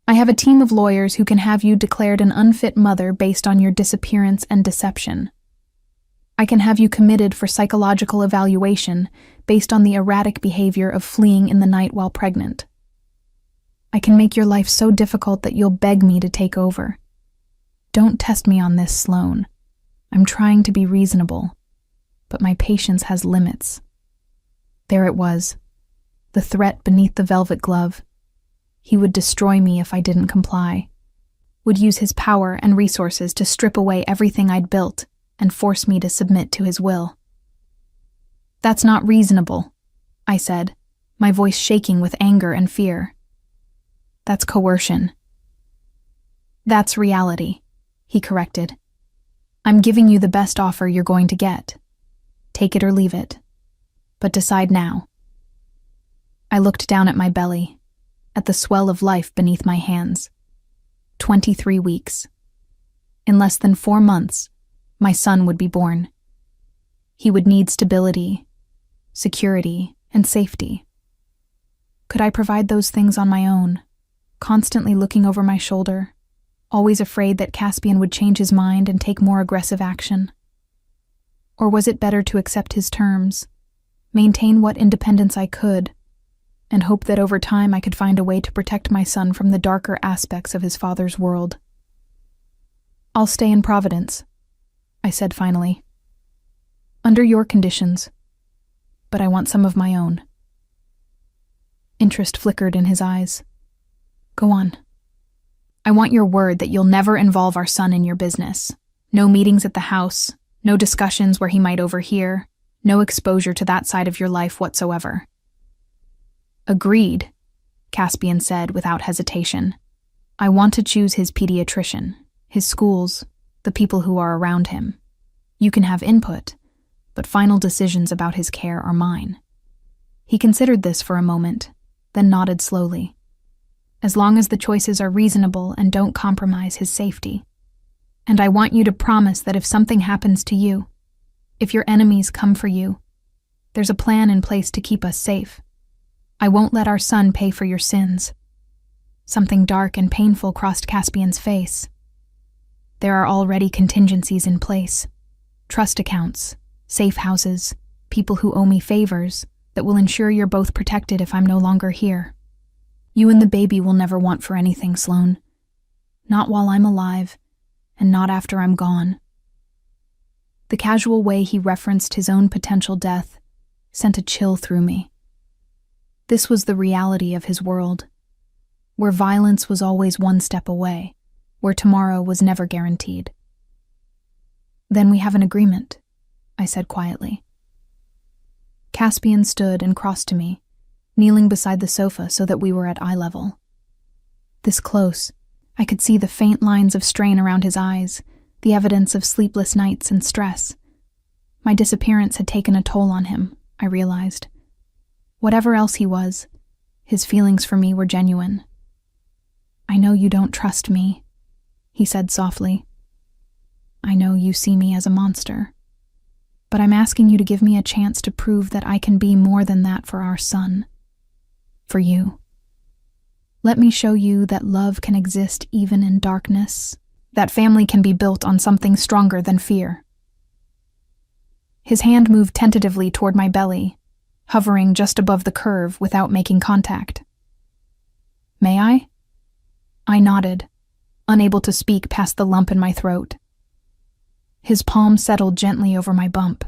I have a team of lawyers who can have you declared an unfit mother based on your disappearance and deception. I can have you committed for psychological evaluation based on the erratic behavior of fleeing in the night while pregnant. I can make your life so difficult that you'll beg me to take over. Don't test me on this, Sloane. I'm trying to be reasonable, but my patience has limits. There it was, the threat beneath the velvet glove. He would destroy me if I didn't comply, would use his power and resources to strip away everything I'd built and force me to submit to his will. That's not reasonable, I said, my voice shaking with anger and fear. That's coercion. That's reality, he corrected. I'm giving you the best offer you're going to get. Take it or leave it. But decide now. I looked down at my belly, at the swell of life beneath my hands. 23 weeks. In less than 4 months, my son would be born. He would need stability, security, and safety. Could I provide those things on my own, constantly looking over my shoulder, always afraid that Caspian would change his mind and take more aggressive action? Or was it better to accept his terms, maintain what independence I could, and hope that over time I could find a way to protect my son from the darker aspects of his father's world? I'll stay in Providence, I said finally. Under your conditions, but I want some of my own. Interest flickered in his eyes. Go on. I want your word that you'll never involve our son in your business. No meetings at the house, no discussions where he might overhear, no exposure to that side of your life whatsoever. Agreed, Caspian said without hesitation. I want to choose his pediatrician, his schools, the people who are around him. You can have input, but final decisions about his care are mine. He considered this for a moment, then nodded slowly. As long as the choices are reasonable and don't compromise his safety. And I want you to promise that if something happens to you, if your enemies come for you, there's a plan in place to keep us safe. I won't let our son pay for your sins. Something dark and painful crossed Caspian's face. There are already contingencies in place. Trust accounts, safe houses, people who owe me favors that will ensure you're both protected if I'm no longer here. You and the baby will never want for anything, Sloane. Not while I'm alive, and not after I'm gone. The casual way he referenced his own potential death sent a chill through me. This was the reality of his world, where violence was always one step away, where tomorrow was never guaranteed. Then we have an agreement, I said quietly. Caspian stood and crossed to me, kneeling beside the sofa so that we were at eye level. This close, I could see the faint lines of strain around his eyes, the evidence of sleepless nights and stress. My disappearance had taken a toll on him, I realized. Whatever else he was, his feelings for me were genuine. I know you don't trust me, he said softly. I know you see me as a monster. But I'm asking you to give me a chance to prove that I can be more than that for our son. For you. Let me show you that love can exist even in darkness, that family can be built on something stronger than fear. His hand moved tentatively toward my belly, hovering just above the curve without making contact. May I? I nodded, unable to speak past the lump in my throat. His palm settled gently over my bump,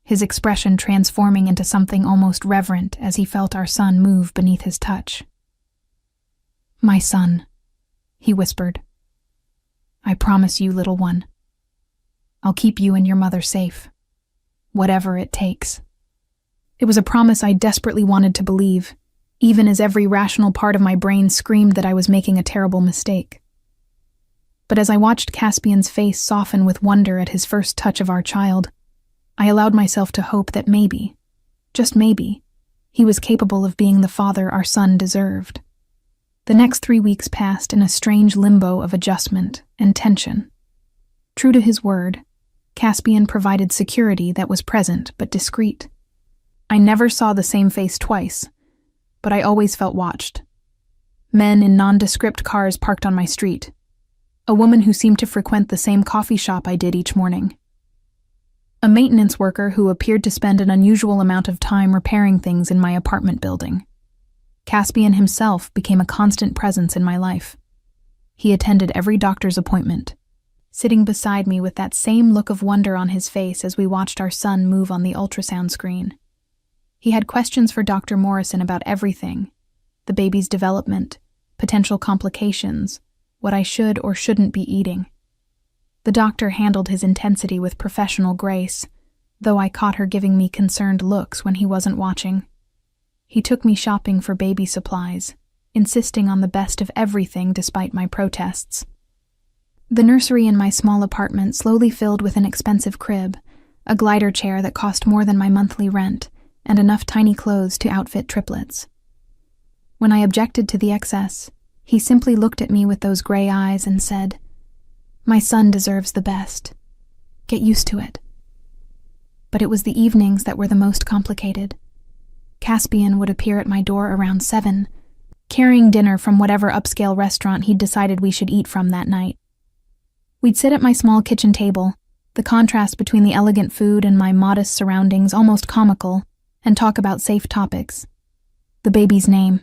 his expression transforming into something almost reverent as he felt our son move beneath his touch. My son, he whispered. I promise you, little one. I'll keep you and your mother safe, whatever it takes. It was a promise I desperately wanted to believe, even as every rational part of my brain screamed that I was making a terrible mistake. But as I watched Caspian's face soften with wonder at his first touch of our child, I allowed myself to hope that maybe, just maybe, he was capable of being the father our son deserved. The next 3 weeks passed in a strange limbo of adjustment and tension. True to his word, Caspian provided security that was present but discreet. I never saw the same face twice, but I always felt watched. Men in nondescript cars parked on my street. A woman who seemed to frequent the same coffee shop I did each morning. A maintenance worker who appeared to spend an unusual amount of time repairing things in my apartment building. Caspian himself became a constant presence in my life. He attended every doctor's appointment, sitting beside me with that same look of wonder on his face as we watched our son move on the ultrasound screen. He had questions for Dr. Morrison about everything: the baby's development, potential complications, what I should or shouldn't be eating. The doctor handled his intensity with professional grace, though I caught her giving me concerned looks when he wasn't watching. He took me shopping for baby supplies, insisting on the best of everything despite my protests. The nursery in my small apartment slowly filled with an expensive crib, a glider chair that cost more than my monthly rent, and enough tiny clothes to outfit triplets. When I objected to the excess, he simply looked at me with those gray eyes and said, "My son deserves the best. Get used to it." But it was the evenings that were the most complicated. Caspian would appear at my door around 7, carrying dinner from whatever upscale restaurant he'd decided we should eat from that night. We'd sit at my small kitchen table, the contrast between the elegant food and my modest surroundings almost comical, and talk about safe topics. The baby's name.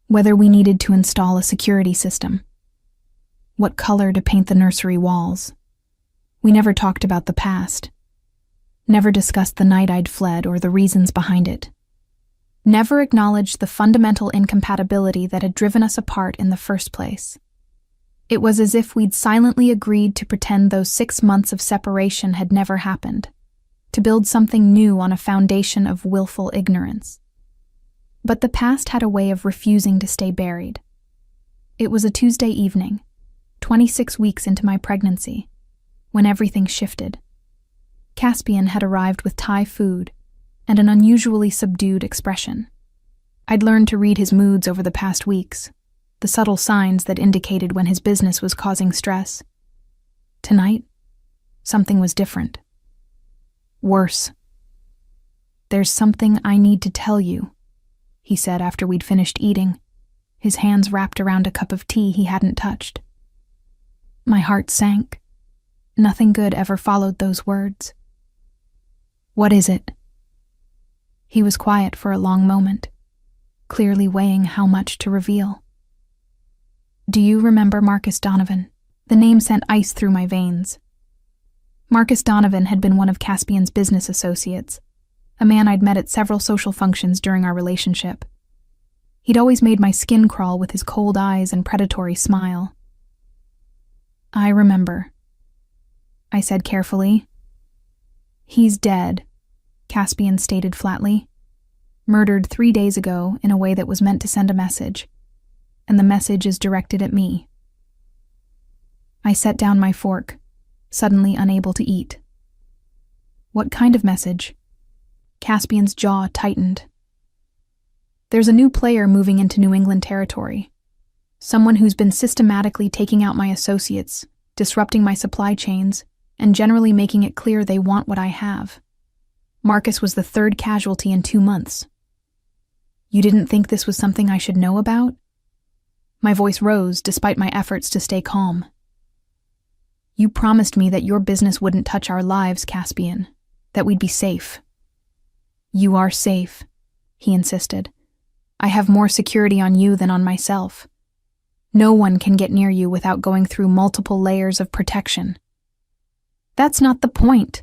Whether we needed to install a security system. What color to paint the nursery walls. We never talked about the past. Never discussed the night I'd fled or the reasons behind it. Never acknowledged the fundamental incompatibility that had driven us apart in the first place. It was as if we'd silently agreed to pretend those 6 months of separation had never happened, to build something new on a foundation of willful ignorance. But the past had a way of refusing to stay buried. It was a Tuesday evening, 26 weeks into my pregnancy, when everything shifted. Caspian had arrived with Thai food and an unusually subdued expression. I'd learned to read his moods over the past weeks, the subtle signs that indicated when his business was causing stress. Tonight, something was different. Worse. "There's something I need to tell you," he said after we'd finished eating, his hands wrapped around a cup of tea he hadn't touched. My heart sank. Nothing good ever followed those words. "What is it?" He was quiet for a long moment, clearly weighing how much to reveal. "Do you remember Marcus Donovan?" The name sent ice through my veins. Marcus Donovan had been one of Caspian's business associates, a man I'd met at several social functions during our relationship. He'd always made my skin crawl with his cold eyes and predatory smile. "I remember," I said carefully. "He's dead," Caspian stated flatly. "Murdered 3 days ago in a way that was meant to send a message. And the message is directed at me." I set down my fork, suddenly unable to eat. "What kind of message?" Caspian's jaw tightened. "There's a new player moving into New England territory. Someone who's been systematically taking out my associates, disrupting my supply chains, and generally making it clear they want what I have. Marcus was the 3rd casualty in 2 months. You didn't think this was something I should know about?" My voice rose despite my efforts to stay calm. "You promised me that your business wouldn't touch our lives, Caspian, that we'd be safe." "You are safe," he insisted. "I have more security on you than on myself. No one can get near you without going through multiple layers of protection." "That's not the point."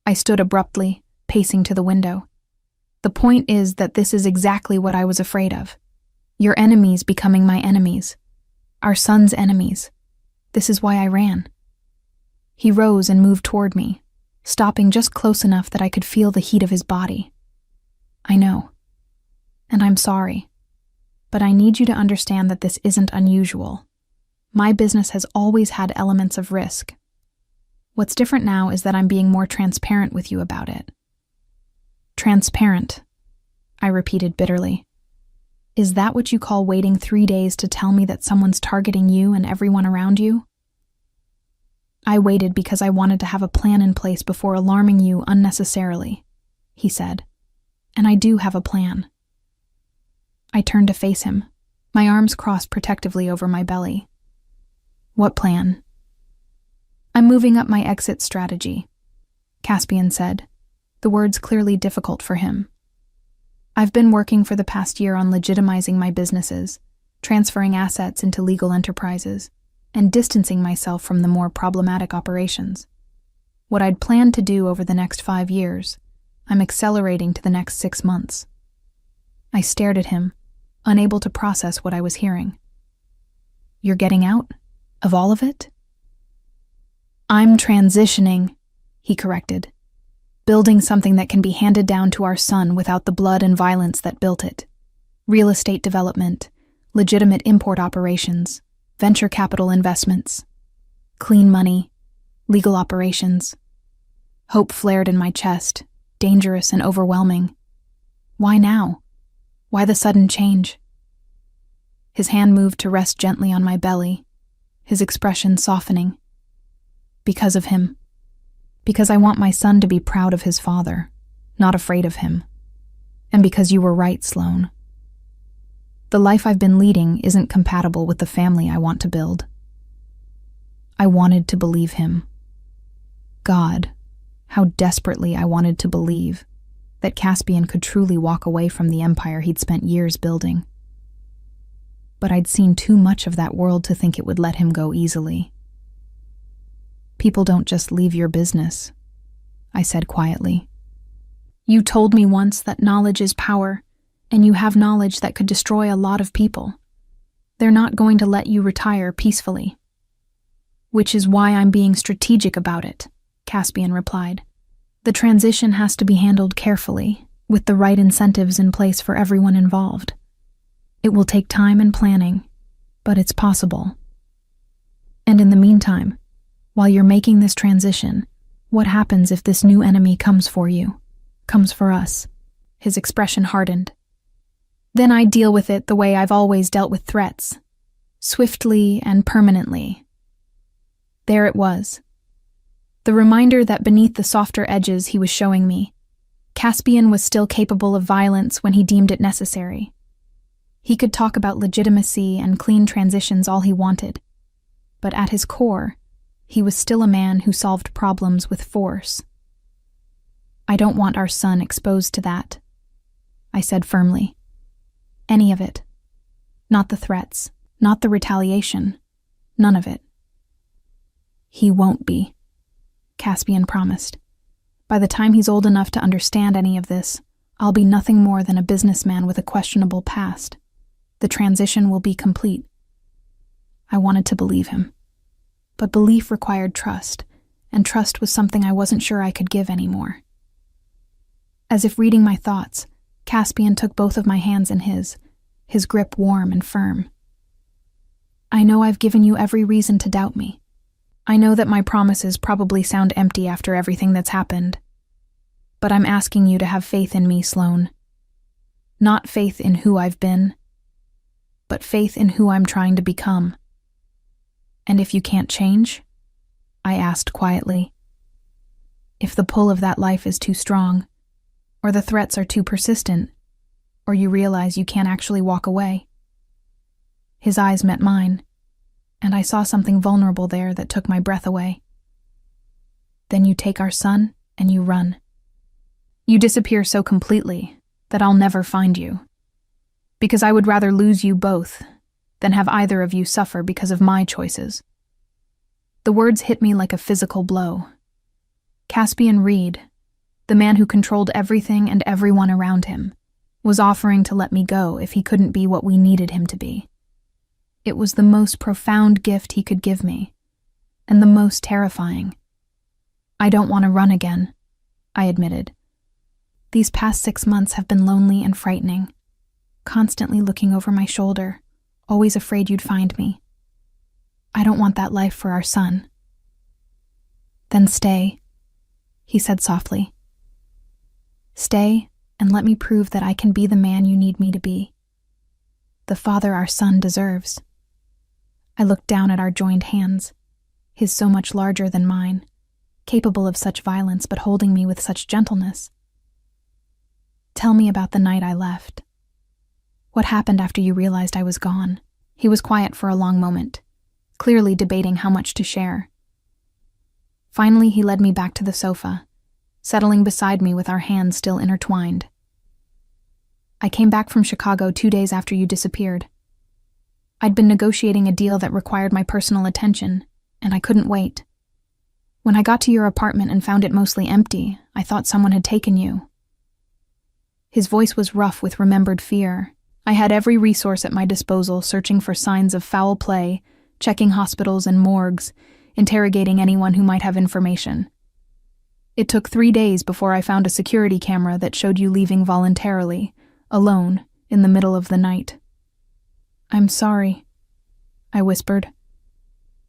I stood abruptly, pacing to the window. "The point is that this is exactly what I was afraid of. Your enemies becoming my enemies. Our son's enemies. This is why I ran." He rose and moved toward me, stopping just close enough that I could feel the heat of his body. "I know. And I'm sorry. But I need you to understand that this isn't unusual. My business has always had elements of risk. What's different now is that I'm being more transparent with you about it." "Transparent," I repeated bitterly. "Is that what you call waiting 3 days to tell me that someone's targeting you and everyone around you?" "I waited because I wanted to have a plan in place before alarming you unnecessarily," he said. "And I do have a plan." I turned to face him, My arms crossed protectively over my belly. What plan? I'm moving up my exit strategy, Caspian said, the words clearly difficult for him. I've been working for the past year on legitimizing my businesses, transferring assets into legal enterprises, and distancing myself from the more problematic operations. What I'd planned to do over the next 5 years, I'm accelerating to the next 6 months. I stared at him, unable to process what I was hearing. You're getting out? Of all of it? I'm transitioning, he corrected. Building something that can be handed down to our son without the blood and violence that built it. Real estate development, legitimate import operations, venture capital investments, clean money, legal operations. Hope flared in my chest, dangerous and overwhelming. Why now? Why the sudden change? His hand moved to rest gently on my belly, his expression softening. Because of him. Because I want my son to be proud of his father, not afraid of him. And because you were right, Sloane. The life I've been leading isn't compatible with the family I want to build. I wanted to believe him. God, how desperately I wanted to believe that Caspian could truly walk away from the empire he'd spent years building. But I'd seen too much of that world to think it would let him go easily. People don't just leave your business, I said quietly. You told me once that knowledge is power, and you have knowledge that could destroy a lot of people. They're not going to let you retire peacefully. Which is why I'm being strategic about it, Caspian replied. The transition has to be handled carefully, with the right incentives in place for everyone involved. It will take time and planning, but it's possible. And in the meantime, while you're making this transition, what happens if this new enemy comes for you, comes for us? His expression hardened. Then I deal with it the way I've always dealt with threats, swiftly and permanently. There it was. The reminder that beneath the softer edges he was showing me, Caspian was still capable of violence when he deemed it necessary. He could talk about legitimacy and clean transitions all he wanted, but at his core, he was still a man who solved problems with force. I don't want our son exposed to that, I said firmly. Any of it. Not the threats, not the retaliation, none of it. He won't be, Caspian promised. By the time he's old enough to understand any of this, I'll be nothing more than a businessman with a questionable past. The transition will be complete. I wanted to believe him. But belief required trust, and trust was something I wasn't sure I could give anymore. As if reading my thoughts, Caspian took both of my hands in his grip warm and firm. I know I've given you every reason to doubt me. I know that my promises probably sound empty after everything that's happened. But I'm asking you to have faith in me, Sloane. Not faith in who I've been, but faith in who I'm trying to become. And if you can't change? I asked quietly. If the pull of that life is too strong, or the threats are too persistent, or you realize you can't actually walk away. His eyes met mine, and I saw something vulnerable there that took my breath away. Then you take our son and you run. You disappear so completely that I'll never find you. Because I would rather lose you both than have either of you suffer because of my choices. The words hit me like a physical blow. Caspian Reed, the man who controlled everything and everyone around him, was offering to let me go if he couldn't be what we needed him to be. It was the most profound gift he could give me, and the most terrifying. I don't want to run again, I admitted. These past 6 months have been lonely and frightening, constantly looking over my shoulder, always afraid you'd find me. I don't want that life for our son. Then stay, he said softly. Stay and let me prove that I can be the man you need me to be. The father our son deserves. I looked down at our joined hands, his so much larger than mine, capable of such violence but holding me with such gentleness. Tell me about the night I left. What happened after you realized I was gone? He was quiet for a long moment, clearly debating how much to share. Finally, he led me back to the sofa, settling beside me with our hands still intertwined. I came back from Chicago 2 days after you disappeared. I'd been negotiating a deal that required my personal attention, and I couldn't wait. When I got to your apartment and found it mostly empty, I thought someone had taken you. His voice was rough with remembered fear. I had every resource at my disposal, searching for signs of foul play, checking hospitals and morgues, interrogating anyone who might have information. It took 3 days before I found a security camera that showed you leaving voluntarily, alone, in the middle of the night. "I'm sorry," I whispered.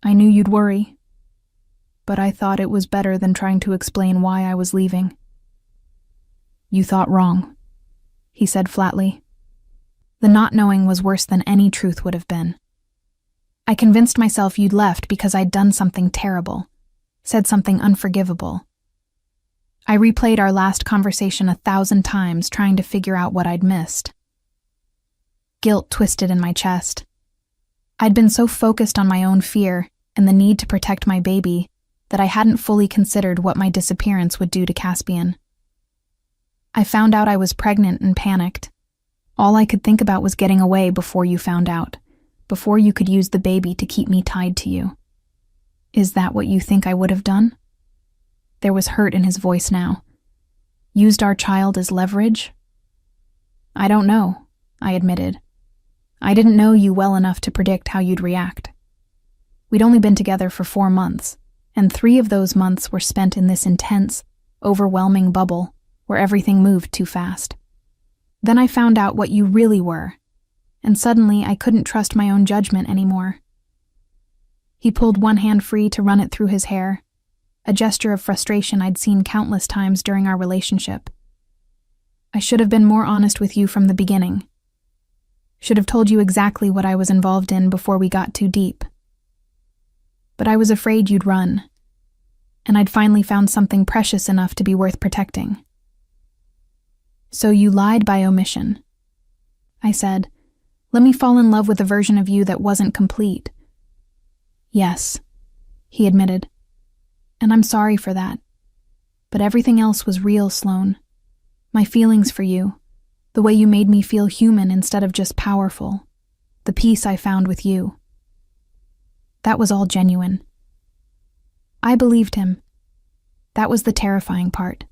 "I knew you'd worry, but I thought it was better than trying to explain why I was leaving." "You thought wrong," he said flatly. The not knowing was worse than any truth would have been. "I convinced myself you'd left because I'd done something terrible, said something unforgivable. I replayed our last conversation 1,000 times, trying to figure out what I'd missed." Guilt twisted in my chest. I'd been so focused on my own fear and the need to protect my baby that I hadn't fully considered what my disappearance would do to Caspian. I found out I was pregnant and panicked. All I could think about was getting away before you found out, before you could use the baby to keep me tied to you. Is that what you think I would have done? There was hurt in his voice now. Used our child as leverage? I don't know, I admitted. I didn't know you well enough to predict how you'd react. We'd only been together for 4 months, and 3 of those months were spent in this intense, overwhelming bubble where everything moved too fast. Then I found out what you really were, and suddenly I couldn't trust my own judgment anymore. He pulled one hand free to run it through his hair, a gesture of frustration I'd seen countless times during our relationship. I should have been more honest with you from the beginning. Should have told you exactly what I was involved in before we got too deep. But I was afraid you'd run, and I'd finally found something precious enough to be worth protecting. So you lied by omission. I said, let me fall in love with a version of you that wasn't complete. Yes, he admitted. And I'm sorry for that. But everything else was real, Sloane. My feelings for you, the way you made me feel human instead of just powerful, the peace I found with you. That was all genuine. I believed him. That was the terrifying part.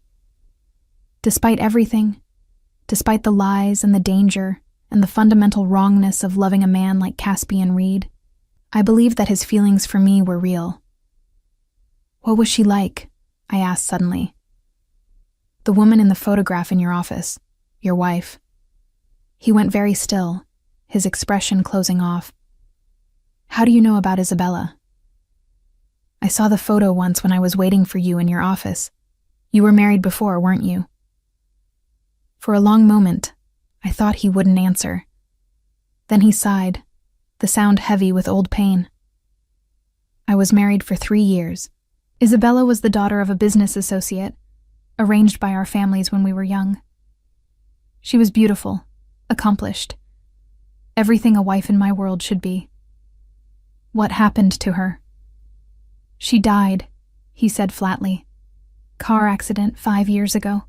Despite everything, despite the lies and the danger and the fundamental wrongness of loving a man like Caspian Reed, I believed that his feelings for me were real. What was she like? I asked suddenly. The woman in the photograph in your office, your wife. He went very still, his expression closing off. How do you know about Isabella? I saw the photo once when I was waiting for you in your office. You were married before, weren't you? For a long moment, I thought he wouldn't answer. Then he sighed, the sound heavy with old pain. I was married for 3 years. Isabella was the daughter of a business associate, arranged by our families when we were young. She was beautiful, accomplished. Everything a wife in my world should be. What happened to her? She died, he said flatly. Car accident 5 years ago.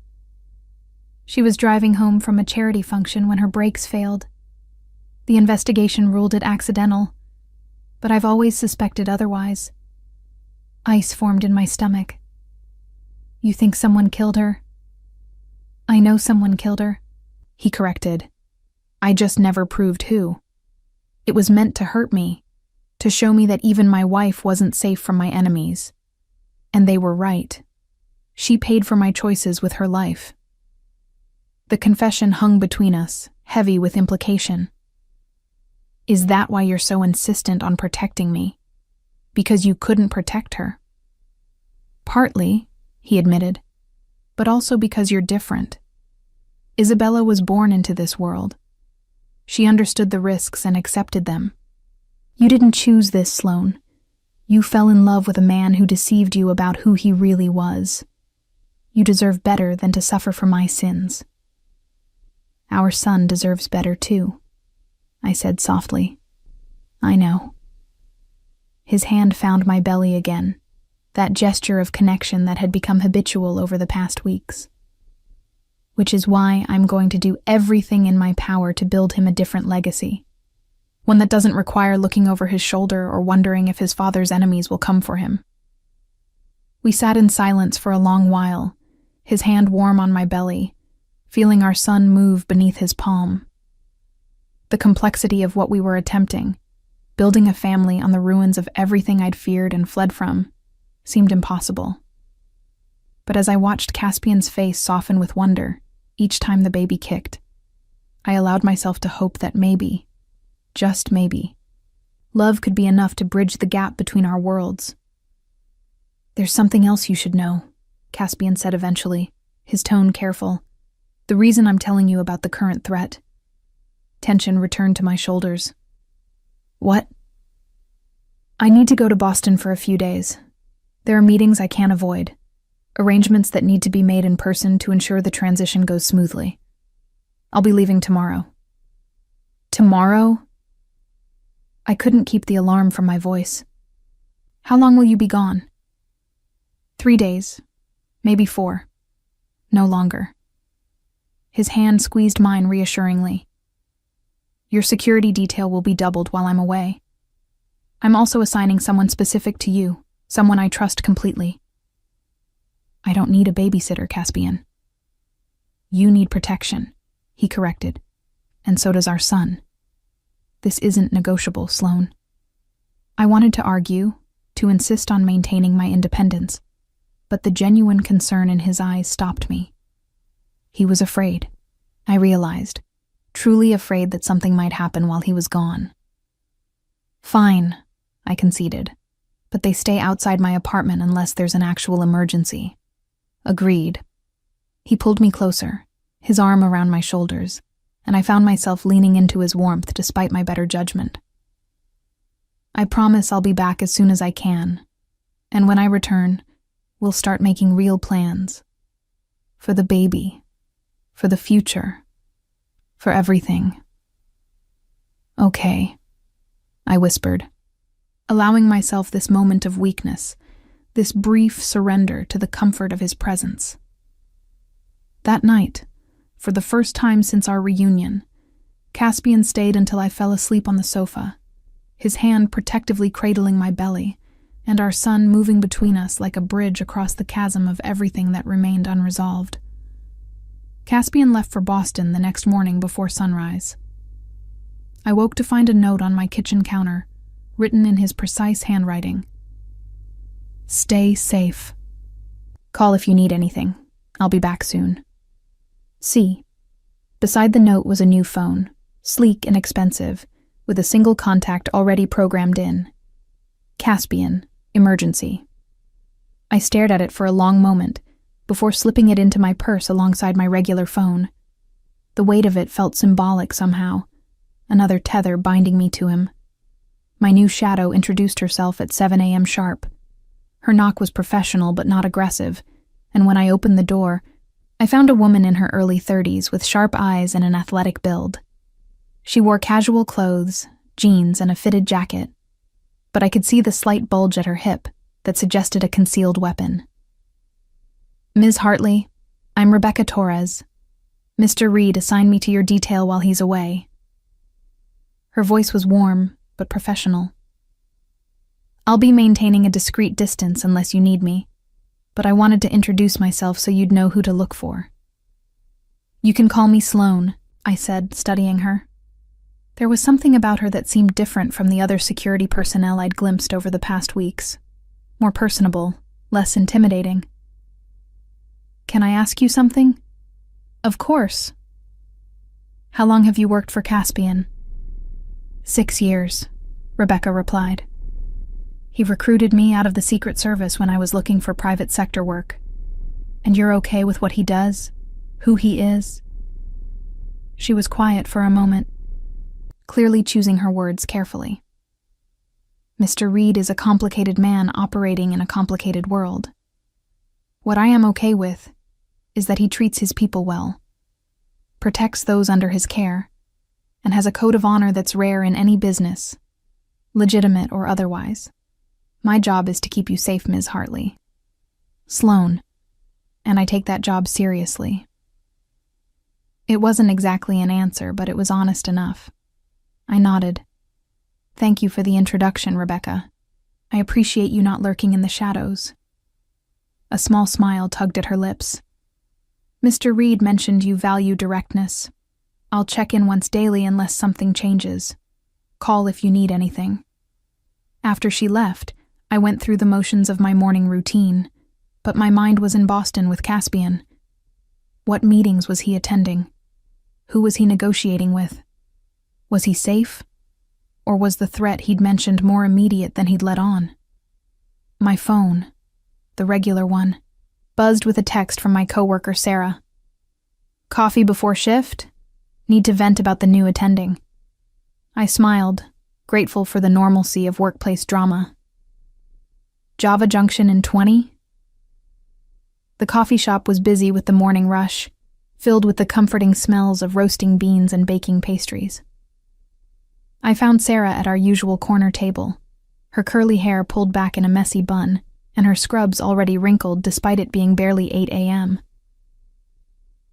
She was driving home from a charity function when her brakes failed. The investigation ruled it accidental, but I've always suspected otherwise. Ice formed in my stomach. You think someone killed her? I know someone killed her, he corrected. I just never proved who. It was meant to hurt me, to show me that even my wife wasn't safe from my enemies. And they were right. She paid for my choices with her life. The confession hung between us, heavy with implication. Is that why you're so insistent on protecting me? Because you couldn't protect her? Partly, he admitted, but also because you're different. Isabella was born into this world. She understood the risks and accepted them. You didn't choose this, Sloane. You fell in love with a man who deceived you about who he really was. You deserve better than to suffer for my sins. Our son deserves better too. I said softly. I know. His hand found my belly again, that gesture of connection that had become habitual over the past weeks. Which is why I'm going to do everything in my power to build him a different legacy. One that doesn't require looking over his shoulder or wondering if his father's enemies will come for him. We sat in silence for a long while, his hand warm on my belly, feeling our son move beneath his palm. The complexity of what we were attempting, building a family on the ruins of everything I'd feared and fled from, seemed impossible. But as I watched Caspian's face soften with wonder each time the baby kicked, I allowed myself to hope that maybe, just maybe, love could be enough to bridge the gap between our worlds. There's something else you should know, Caspian said eventually, his tone careful. The reason I'm telling you about the current threat. Tension returned to my shoulders. What? I need to go to Boston for a few days. There are meetings I can't avoid, arrangements that need to be made in person to ensure the transition goes smoothly. I'll be leaving tomorrow. Tomorrow? I couldn't keep the alarm from my voice. How long will you be gone? 3 days, maybe 4. No longer. His hand squeezed mine reassuringly. Your security detail will be doubled while I'm away. I'm also assigning someone specific to you, someone I trust completely. I don't need a babysitter, Caspian. You need protection, he corrected, and so does our son. This isn't negotiable, Sloane. I wanted to argue, to insist on maintaining my independence, but the genuine concern in his eyes stopped me. He was afraid, I realized, truly afraid that something might happen while he was gone. Fine, I conceded, but they stay outside my apartment unless there's an actual emergency. Agreed. He pulled me closer, his arm around my shoulders, and I found myself leaning into his warmth despite my better judgment. I promise I'll be back as soon as I can, and when I return, we'll start making real plans. For the baby, for the future, for everything. Okay, I whispered, allowing myself this moment of weakness, this brief surrender to the comfort of his presence. That night, for the first time since our reunion, Caspian stayed until I fell asleep on the sofa, his hand protectively cradling my belly, and our son moving between us like a bridge across the chasm of everything that remained unresolved. Caspian left for Boston the next morning before sunrise. I woke to find a note on my kitchen counter, written in his precise handwriting. Stay safe. Call if you need anything. I'll be back soon. C. Beside the note was a new phone, sleek and expensive, with a single contact already programmed in. Caspian, emergency. I stared at it for a long moment, before slipping it into my purse alongside my regular phone. The weight of it felt symbolic somehow, another tether binding me to him. My new shadow introduced herself at 7 a.m. sharp. Her knock was professional but not aggressive, and when I opened the door, I found a woman in her early 30s with sharp eyes and an athletic build. She wore casual clothes, jeans, and a fitted jacket, but I could see the slight bulge at her hip that suggested a concealed weapon. Ms. Hartley, I'm Rebecca Torres. Mr. Reed assigned me to your detail while he's away. Her voice was warm, but professional. I'll be maintaining a discreet distance unless you need me, but I wanted to introduce myself so you'd know who to look for. You can call me Sloane, I said, studying her. There was something about her that seemed different from the other security personnel I'd glimpsed over the past weeks. More personable, less intimidating. Can I ask you something? Of course. How long have you worked for Caspian? 6 years, Rebecca replied. He recruited me out of the Secret Service when I was looking for private sector work. And you're okay with what he does? Who he is? She was quiet for a moment, clearly choosing her words carefully. Mr. Reed is a complicated man operating in a complicated world. What I am okay with is that he treats his people well, protects those under his care, and has a code of honor that's rare in any business, legitimate or otherwise. My job is to keep you safe, Ms. Hartley. Sloan. And I take that job seriously. It wasn't exactly an answer, but it was honest enough. I nodded. Thank you for the introduction, Rebecca. I appreciate you not lurking in the shadows. A small smile tugged at her lips. Mr. Reed mentioned you value directness. I'll check in once daily unless something changes. Call if you need anything. After she left, I went through the motions of my morning routine, but my mind was in Boston with Caspian. What meetings was he attending? Who was he negotiating with? Was he safe? Or was the threat he'd mentioned more immediate than he'd let on? My phone, the regular one, buzzed with a text from my coworker Sarah. Coffee before shift? Need to vent about the new attending. I smiled, grateful for the normalcy of workplace drama. Java Junction in 20? The coffee shop was busy with the morning rush, filled with the comforting smells of roasting beans and baking pastries. I found Sarah at our usual corner table, her curly hair pulled back in a messy bun, and her scrubs already wrinkled despite it being barely 8 a.m.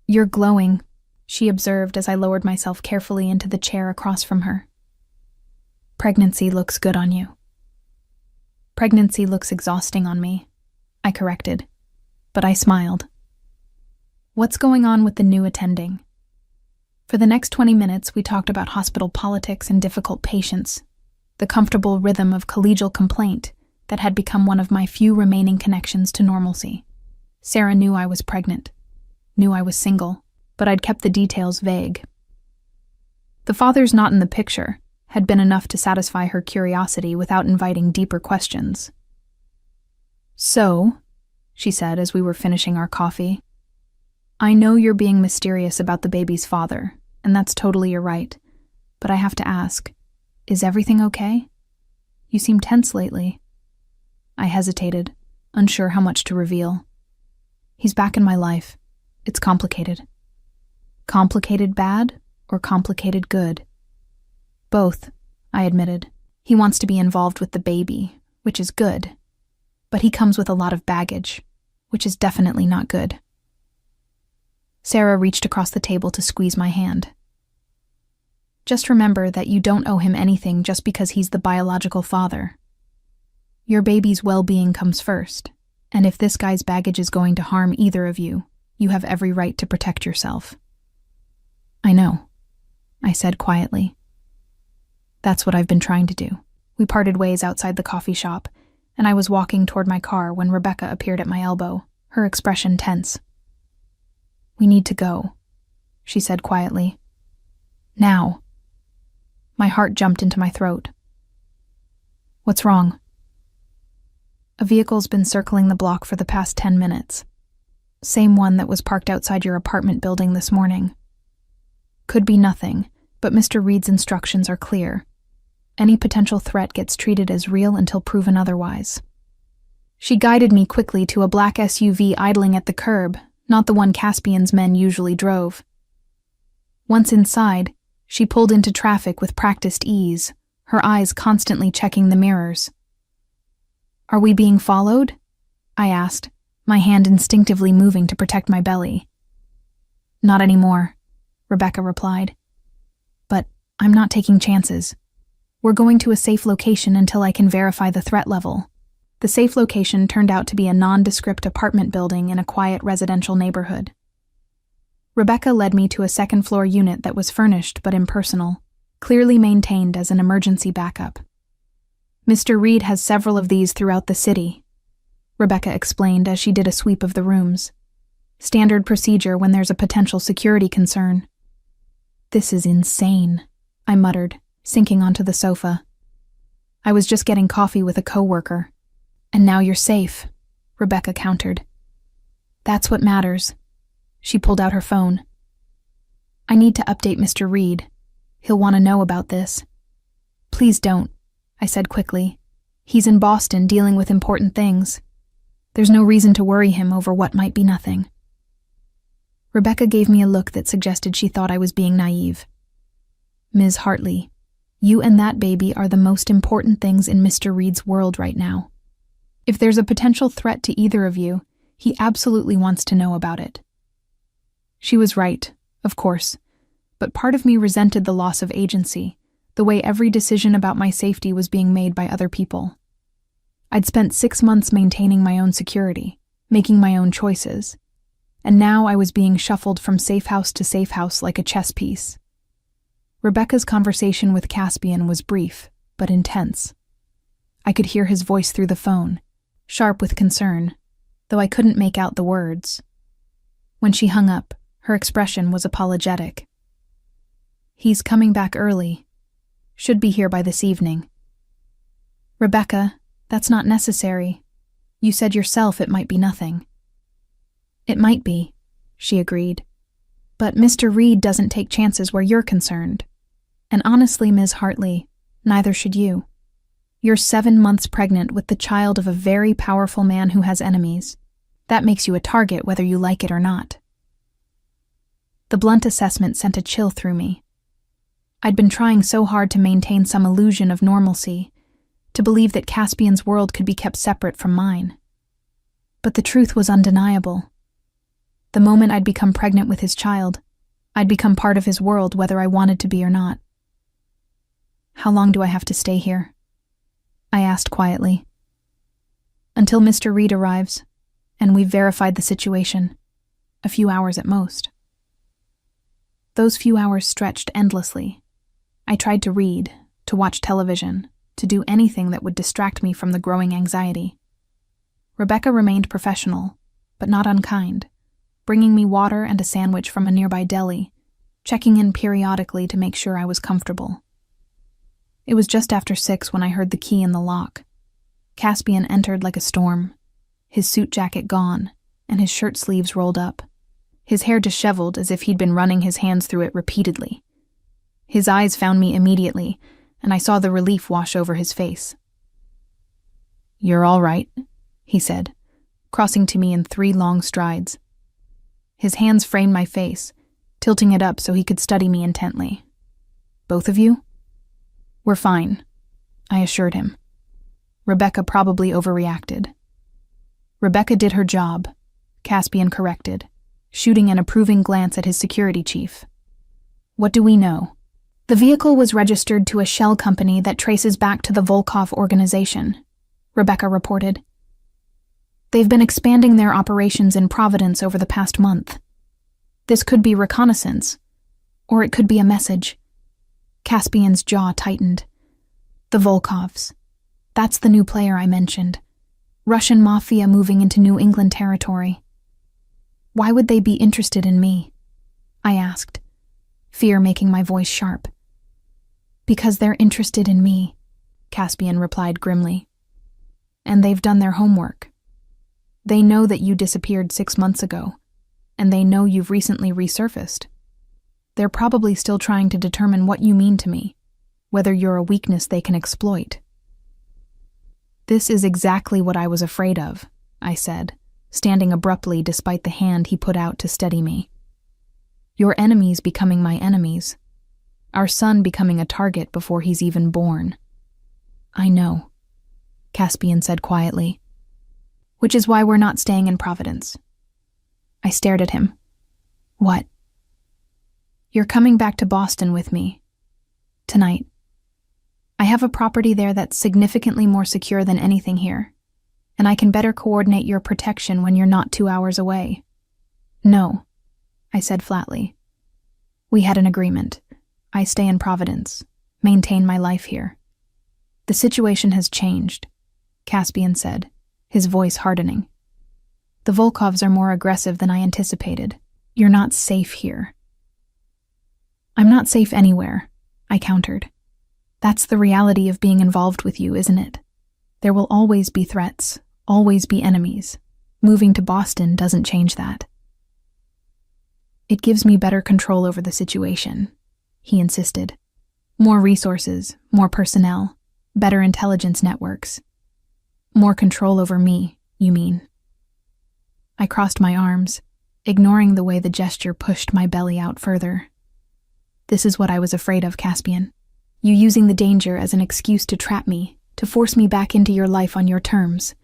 You're glowing, she observed as I lowered myself carefully into the chair across from her. Pregnancy looks good on you. Pregnancy looks exhausting on me, I corrected, but I smiled. What's going on with the new attending? For the next 20 minutes, we talked about hospital politics and difficult patients, the comfortable rhythm of collegial complaint that had become one of my few remaining connections to normalcy. Sarah knew I was pregnant, knew I was single, but I'd kept the details vague. The father's not in the picture had been enough to satisfy her curiosity without inviting deeper questions. So, she said as we were finishing our coffee, I know you're being mysterious about the baby's father, and that's totally your right, but I have to ask, is everything okay? You seem tense lately. I hesitated, unsure how much to reveal. He's back in my life. It's complicated. Complicated bad or complicated good? Both, I admitted. He wants to be involved with the baby, which is good, but he comes with a lot of baggage, which is definitely not good. Sarah reached across the table to squeeze my hand. Just remember that you don't owe him anything just because he's the biological father. Your baby's well-being comes first, and if this guy's baggage is going to harm either of you, you have every right to protect yourself. I know, I said quietly. That's what I've been trying to do. We parted ways outside the coffee shop, and I was walking toward my car when Rebecca appeared at my elbow, her expression tense. We need to go, she said quietly. Now. My heart jumped into my throat. What's wrong? A vehicle's been circling the block for the past 10 minutes. Same one that was parked outside your apartment building this morning. Could be nothing, but Mr. Reed's instructions are clear. Any potential threat gets treated as real until proven otherwise. She guided me quickly to a black SUV idling at the curb, not the one Caspian's men usually drove. Once inside, she pulled into traffic with practiced ease, her eyes constantly checking the mirrors. Are we being followed? I asked, my hand instinctively moving to protect my belly. Not anymore, Rebecca replied. But I'm not taking chances. We're going to a safe location until I can verify the threat level. The safe location turned out to be a nondescript apartment building in a quiet residential neighborhood. Rebecca led me to a second-floor unit that was furnished but impersonal, clearly maintained as an emergency backup. Mr. Reed has several of these throughout the city, Rebecca explained as she did a sweep of the rooms. Standard procedure when there's a potential security concern. This is insane, I muttered, sinking onto the sofa. I was just getting coffee with a coworker. And now you're safe, Rebecca countered. That's what matters. She pulled out her phone. I need to update Mr. Reed. He'll want to know about this. Please don't, I said quickly. He's in Boston dealing with important things. There's no reason to worry him over what might be nothing. Rebecca gave me a look that suggested she thought I was being naive. Ms. Hartley, you and that baby are the most important things in Mr. Reed's world right now. If there's a potential threat to either of you, he absolutely wants to know about it." She was right, of course, but part of me resented the loss of agency, the way every decision about my safety was being made by other people. I'd spent 6 months maintaining my own security, making my own choices, and now I was being shuffled from safe house to safe house like a chess piece. Rebecca's conversation with Caspian was brief, but intense. I could hear his voice through the phone, sharp with concern, though I couldn't make out the words. When she hung up, her expression was apologetic. "He's coming back early. Should be here by this evening." "Rebecca, that's not necessary. You said yourself it might be nothing." "It might be," she agreed. "But Mr. Reed doesn't take chances where you're concerned. And honestly, Ms. Hartley, neither should you. You're 7 months pregnant with the child of a very powerful man who has enemies. That makes you a target whether you like it or not." The blunt assessment sent a chill through me. I'd been trying so hard to maintain some illusion of normalcy, to believe that Caspian's world could be kept separate from mine. But the truth was undeniable. The moment I'd become pregnant with his child, I'd become part of his world whether I wanted to be or not. "How long do I have to stay here?" I asked quietly. "Until Mr. Reed arrives, and we've verified the situation. A few hours at most." Those few hours stretched endlessly. I tried to read, to watch television, to do anything that would distract me from the growing anxiety. Rebecca remained professional, but not unkind, bringing me water and a sandwich from a nearby deli, checking in periodically to make sure I was comfortable. It was just after 6 when I heard the key in the lock. Caspian entered like a storm, his suit jacket gone, and his shirt sleeves rolled up, his hair disheveled as if he'd been running his hands through it repeatedly. His eyes found me immediately, and I saw the relief wash over his face. "You're all right," he said, crossing to me in 3 long strides. His hands framed my face, tilting it up so he could study me intently. "Both of you?" "We're fine," I assured him. Rebecca probably overreacted. "Rebecca did her job," Caspian corrected, shooting an approving glance at his security chief. "What do we know?" "The vehicle was registered to a shell company that traces back to the Volkov organization," Rebecca reported. "They've been expanding their operations in Providence over the past month. This could be reconnaissance, or it could be a message." Caspian's jaw tightened. "The Volkovs. That's the new player I mentioned. Russian MAFIA moving into New England territory." "Why would they be interested in me?" I asked, fear making my voice sharp. "Because they're interested in me," Caspian replied grimly. "And they've done their homework. They know that you disappeared 6 months ago, and they know you've recently resurfaced. They're probably still trying to determine what you mean to me, whether you're a weakness they can exploit." "This is exactly what I was afraid of," I said, standing abruptly despite the hand he put out to steady me. "Your enemies becoming my enemies. Our son becoming a target before he's even born." "I know," Caspian said quietly. "Which is why we're not staying in Providence." I stared at him. "What?" "You're coming back to Boston with me. Tonight. I have a property there that's significantly more secure than anything here, and I can better coordinate your protection when you're not 2 hours away." "No," I said flatly. "We had an agreement. I stay in Providence, maintain my life here." "The situation has changed," Caspian said, his voice hardening. "The Volkovs are more aggressive than I anticipated. You're not safe here." "I'm not safe anywhere," I countered. "That's the reality of being involved with you, isn't it? There will always be threats, always be enemies. Moving to Boston doesn't change that." "It gives me better control over the situation," he insisted. "More resources, more personnel, better intelligence networks. More control over me, you mean?" I crossed my arms, ignoring the way the gesture pushed my belly out further. This is what I was afraid of, Caspian. You using the danger as an excuse to trap me, to force me back into your life on your terms.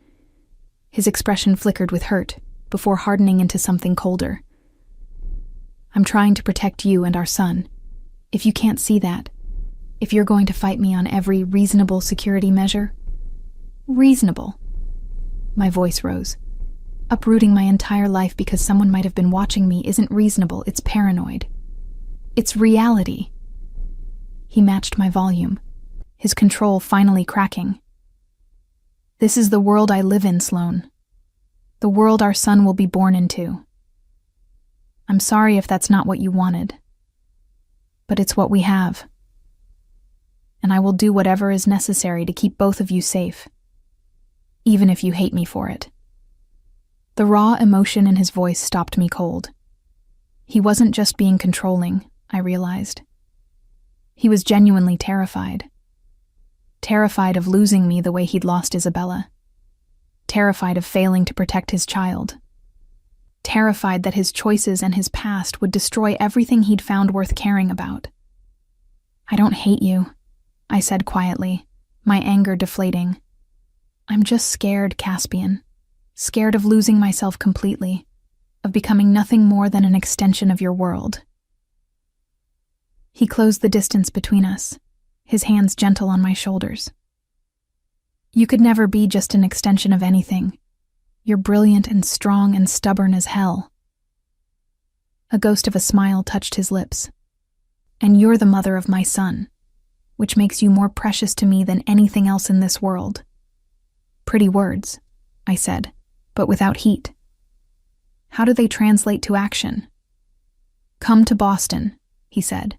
His expression flickered with hurt, before hardening into something colder. I'm trying to protect you and our son. If you can't see that, if you're going to fight me on every reasonable security measure. Reasonable. My voice rose. Uprooting my entire life because someone might have been watching me isn't reasonable, it's paranoid. It's reality. He matched my volume, his control finally cracking. This is the world I live in, Sloane. The world our son will be born into. I'm sorry if that's not what you wanted, but it's what we have. And I will do whatever is necessary to keep both of you safe, even if you hate me for it. The raw emotion in his voice stopped me cold. He wasn't just being controlling, I realized. He was genuinely terrified. Terrified of losing me the way he'd lost Isabella. Terrified of failing to protect his child. Terrified that his choices and his past would destroy everything he'd found worth caring about. I don't hate you, I said quietly, my anger deflating. I'm just scared, Caspian. Scared of losing myself completely, of becoming nothing more than an extension of your world. He closed the distance between us, his hands gentle on my shoulders. You could never be just an extension of anything. You're brilliant and strong and stubborn as hell. A ghost of a smile touched his lips. And you're the mother of my son, which makes you more precious to me than anything else in this world. Pretty words, I said, but without heat. How do they translate to action? Come to Boston, he said.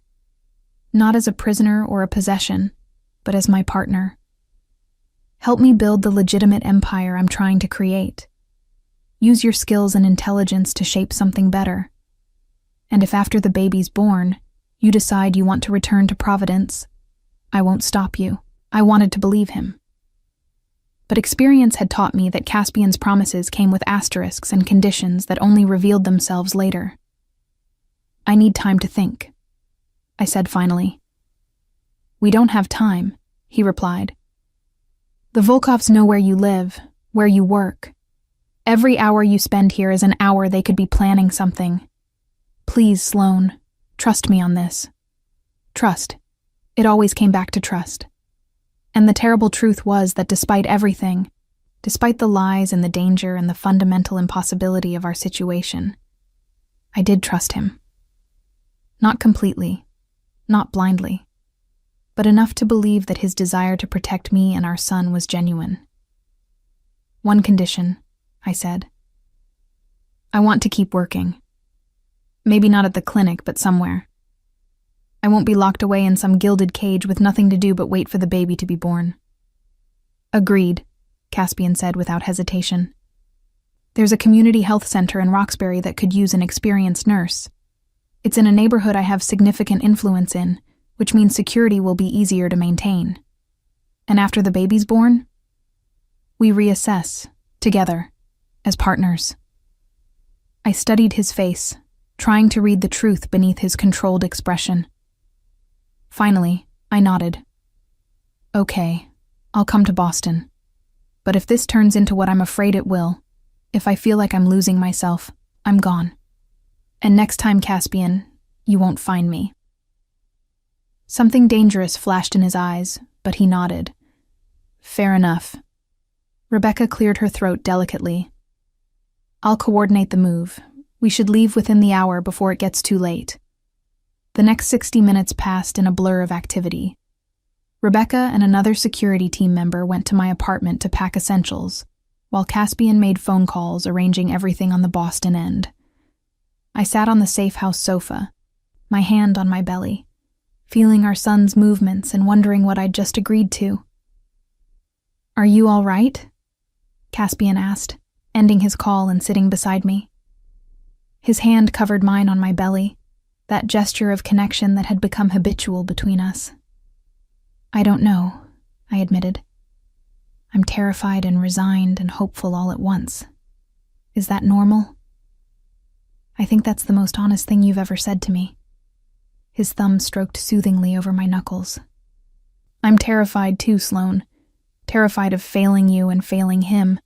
Not as a prisoner or a possession, but as my partner. Help me build the legitimate empire I'm trying to create. Use your skills and intelligence to shape something better. And if after the baby's born, you decide you want to return to Providence, I won't stop you. I wanted to believe him. But experience had taught me that Caspian's promises came with asterisks and conditions that only revealed themselves later. I need time to think, I said finally. We don't have time, he replied. The Volkovs know where you live, where you work. Every hour you spend here is an hour they could be planning something. Please, Sloane, trust me on this. Trust. It always came back to trust. And the terrible truth was that despite everything, despite the lies and the danger and the fundamental impossibility of our situation, I did trust him. Not completely, not blindly, but enough to believe that his desire to protect me and our son was genuine. One condition, I said. I want to keep working. Maybe not at the clinic, but somewhere. I won't be locked away in some gilded cage with nothing to do but wait for the baby to be born. Agreed, Caspian said without hesitation. There's a community health center in Roxbury that could use an experienced nurse. It's in a neighborhood I have significant influence in, which means security will be easier to maintain. And after the baby's born, we reassess, together, as partners. I studied his face, trying to read the truth beneath his controlled expression. Finally, I nodded. Okay, I'll come to Boston. But if this turns into what I'm afraid it will, if I feel like I'm losing myself, I'm gone. And next time, Caspian, you won't find me. Something dangerous flashed in his eyes, but he nodded. Fair enough. Rebecca cleared her throat delicately. I'll coordinate the move. We should leave within the hour before it gets too late. The next 60 minutes passed in a blur of activity. Rebecca and another security team member went to my apartment to pack essentials, while Caspian made phone calls arranging everything on the Boston end. I sat on the safe house sofa, my hand on my belly, feeling our son's movements and wondering what I'd just agreed to. Are you all right? Caspian asked, ending his call and sitting beside me. His hand covered mine on my belly, that gesture of connection that had become habitual between us. I don't know, I admitted. I'm terrified and resigned and hopeful all at once. Is that normal? I think that's the most honest thing you've ever said to me. His thumb stroked soothingly over my knuckles. I'm terrified too, Sloane. Terrified of failing you and failing him.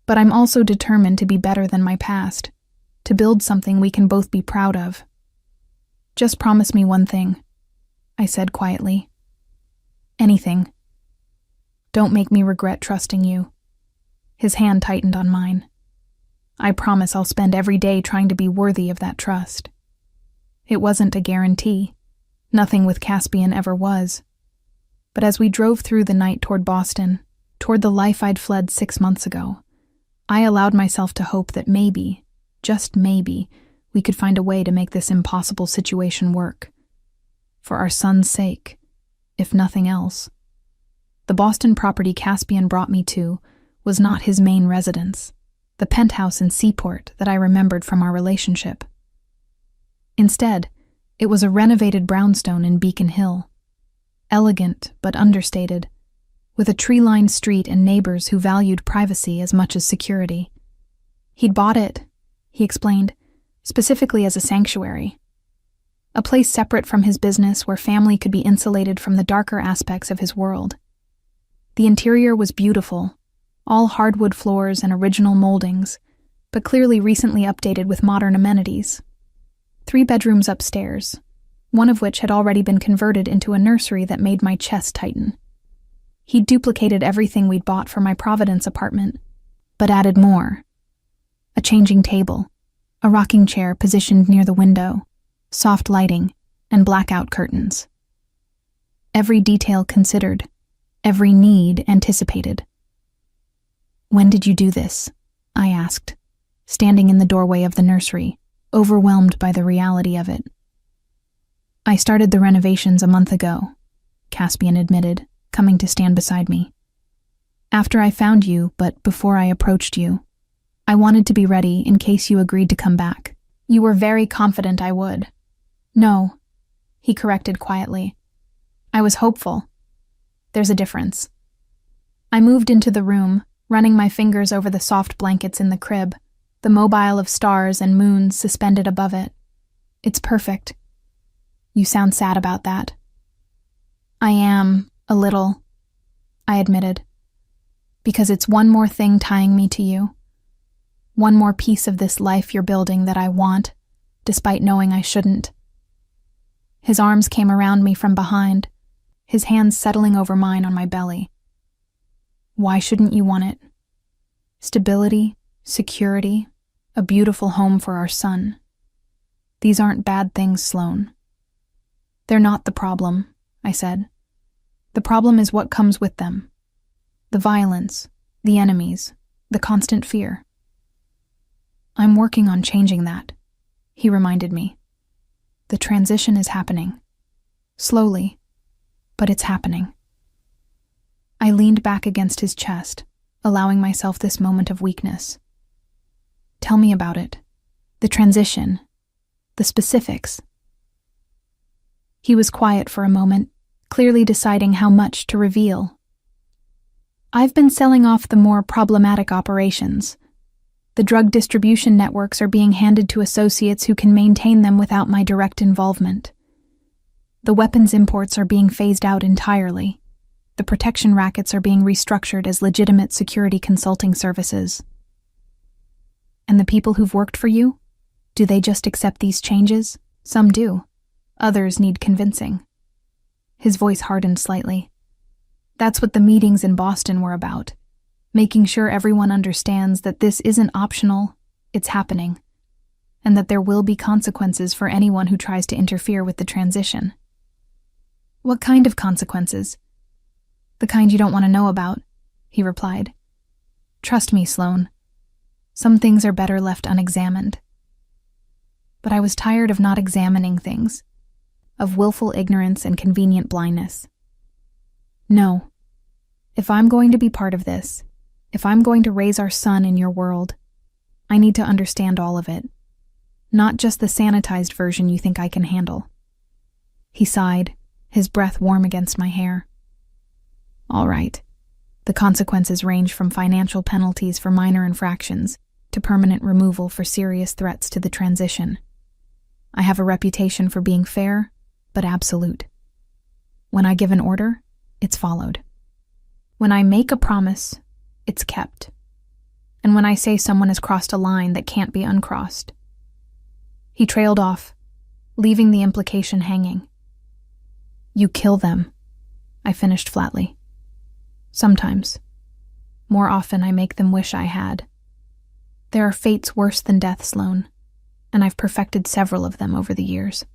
But I'm also determined to be better than my past, to build something we can both be proud of. Just promise me one thing, I said quietly. Anything. Don't make me regret trusting you. His hand tightened on mine. I promise I'll spend every day trying to be worthy of that trust. It wasn't a guarantee. Nothing with Caspian ever was. But as we drove through the night toward Boston, toward the life I'd fled 6 months ago, I allowed myself to hope that maybe, just maybe, we could find a way to make this impossible situation work. For our son's sake, if nothing else. The Boston property Caspian brought me to was not his main residence, the penthouse in Seaport that I remembered from our relationship. Instead, it was a renovated brownstone in Beacon Hill. Elegant but understated, with a tree-lined street and neighbors who valued privacy as much as security. He'd bought it, he explained, specifically as a sanctuary. A place separate from his business where family could be insulated from the darker aspects of his world. The interior was beautiful, all hardwood floors and original moldings, but clearly recently updated with modern amenities. 3 bedrooms upstairs, one of which had already been converted into a nursery that made my chest tighten. He'd duplicated everything we'd bought for my Providence apartment, but added more. A changing table, a rocking chair positioned near the window, soft lighting, and blackout curtains. Every detail considered, every need anticipated. When did you do this? I asked, standing in the doorway of the nursery, overwhelmed by the reality of it. I started the renovations a month ago, Caspian admitted, coming to stand beside me. After I found you, but before I approached you, I wanted to be ready in case you agreed to come back. You were very confident I would. No, he corrected quietly. I was hopeful. There's a difference. I moved into the room, running my fingers over the soft blankets in the crib, the mobile of stars and moons suspended above it. It's perfect. You sound sad about that. I am, a little, I admitted, because it's one more thing tying me to you. One more piece of this life you're building that I want, despite knowing I shouldn't. His arms came around me from behind, his hands settling over mine on my belly. Why shouldn't you want it? Stability, security, a beautiful home for our son. These aren't bad things, Sloane. They're not the problem, I said. The problem is what comes with them. The violence, the enemies, the constant fear. I'm working on changing that, he reminded me. The transition is happening. Slowly, but it's happening. I leaned back against his chest, allowing myself this moment of weakness. Tell me about it. The transition. The specifics. He was quiet for a moment, clearly deciding how much to reveal. I've been selling off the more problematic operations. The drug distribution networks are being handed to associates who can maintain them without my direct involvement. The weapons imports are being phased out entirely. The protection rackets are being restructured as legitimate security consulting services. And the people who've worked for you? Do they just accept these changes? Some do. Others need convincing. His voice hardened slightly. That's what the meetings in Boston were about. Making sure everyone understands that this isn't optional, it's happening. And that there will be consequences for anyone who tries to interfere with the transition. What kind of consequences? The kind you don't want to know about, he replied. Trust me, Sloane. Some things are better left unexamined. But I was tired of not examining things, of willful ignorance and convenient blindness. No. If I'm going to be part of this, if I'm going to raise our son in your world, I need to understand all of it, not just the sanitized version you think I can handle. He sighed, his breath warm against my hair. All right. The consequences range from financial penalties for minor infractions to permanent removal for serious threats to the transition. I have a reputation for being fair, but absolute. When I give an order, it's followed. When I make a promise, it's kept. And when I say someone has crossed a line that can't be uncrossed. He trailed off, leaving the implication hanging. You kill them, I finished flatly. Sometimes. More often, I make them wish I had. There are fates worse than death, Sloane, and I've perfected several of them over the years.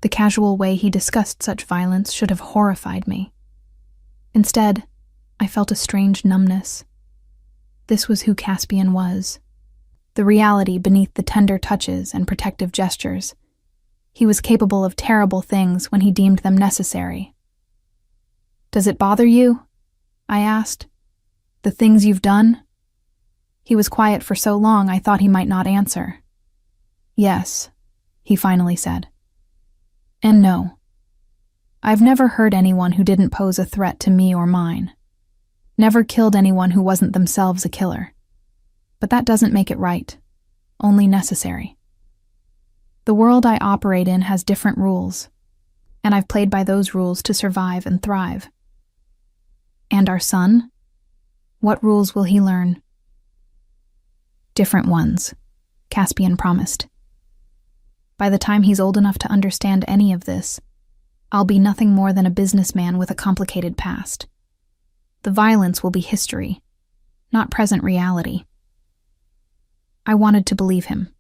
The casual way he discussed such violence should have horrified me. Instead, I felt a strange numbness. This was who Caspian was. The reality beneath the tender touches and protective gestures. He was capable of terrible things when he deemed them necessary. Does it bother you? I asked. The things you've done? He was quiet for so long I thought he might not answer. Yes, he finally said. And no. I've never hurt anyone who didn't pose a threat to me or mine. Never killed anyone who wasn't themselves a killer. But that doesn't make it right. Only necessary. The world I operate in has different rules, and I've played by those rules to survive and thrive. And our son? What rules will he learn? Different ones, Caspian promised. By the time he's old enough to understand any of this, I'll be nothing more than a businessman with a complicated past. The violence will be history, not present reality. I wanted to believe him.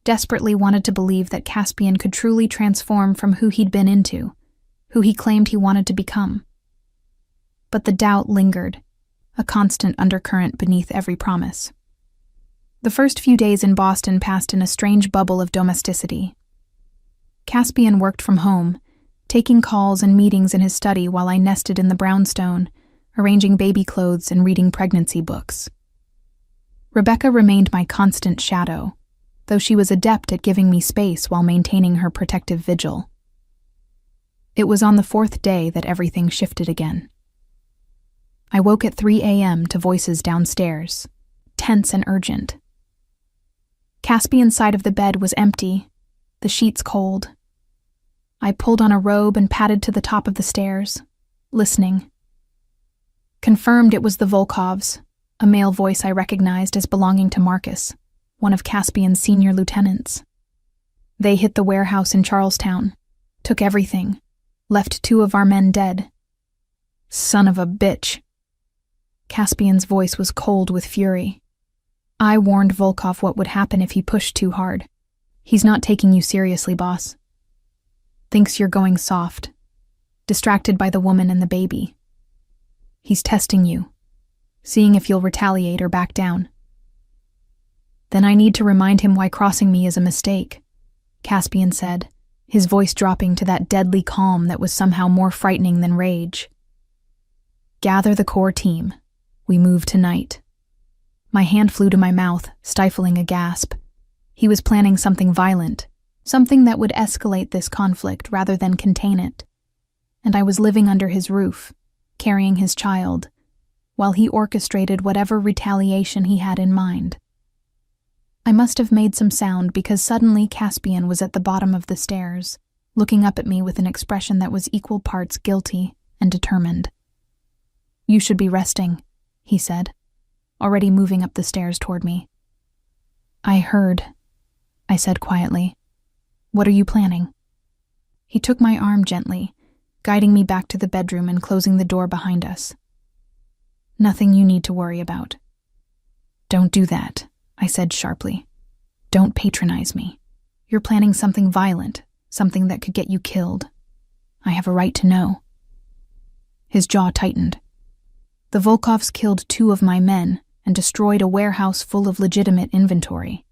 Desperately wanted to believe that Caspian could truly transform from who he'd been into, who he claimed he wanted to become. But the doubt lingered, a constant undercurrent beneath every promise. The first few days in Boston passed in a strange bubble of domesticity. Caspian worked from home, taking calls and meetings in his study while I nested in the brownstone, arranging baby clothes and reading pregnancy books. Rebecca remained my constant shadow, though she was adept at giving me space while maintaining her protective vigil. It was on the fourth day that everything shifted again. I woke at 3 a.m. to voices downstairs, tense and urgent. Caspian's side of the bed was empty, the sheets cold. I pulled on a robe and padded to the top of the stairs, listening. Confirmed it was the Volkovs, a male voice I recognized as belonging to Marcus, one of Caspian's senior lieutenants. They hit the warehouse in Charlestown, took everything, left 2 of our men dead. Son of a bitch. Caspian's voice was cold with fury. I warned Volkov what would happen if he pushed too hard. He's not taking you seriously, boss. Thinks you're going soft, distracted by the woman and the baby. He's testing you, seeing if you'll retaliate or back down. Then I need to remind him why crossing me is a mistake, Caspian said, his voice dropping to that deadly calm that was somehow more frightening than rage. Gather the core team. We move tonight. My hand flew to my mouth, stifling a gasp. He was planning something violent, something that would escalate this conflict rather than contain it. And I was living under his roof, carrying his child, while he orchestrated whatever retaliation he had in mind. I must have made some sound because suddenly Caspian was at the bottom of the stairs, looking up at me with an expression that was equal parts guilty and determined. You should be resting, he said, already moving up the stairs toward me. I heard, I said quietly. What are you planning? He took my arm gently, guiding me back to the bedroom and closing the door behind us. Nothing you need to worry about. Don't do that, I said sharply. Don't patronize me. You're planning something violent, something that could get you killed. I have a right to know. His jaw tightened. The Volkovs killed 2 of my men and destroyed a warehouse full of legitimate inventory.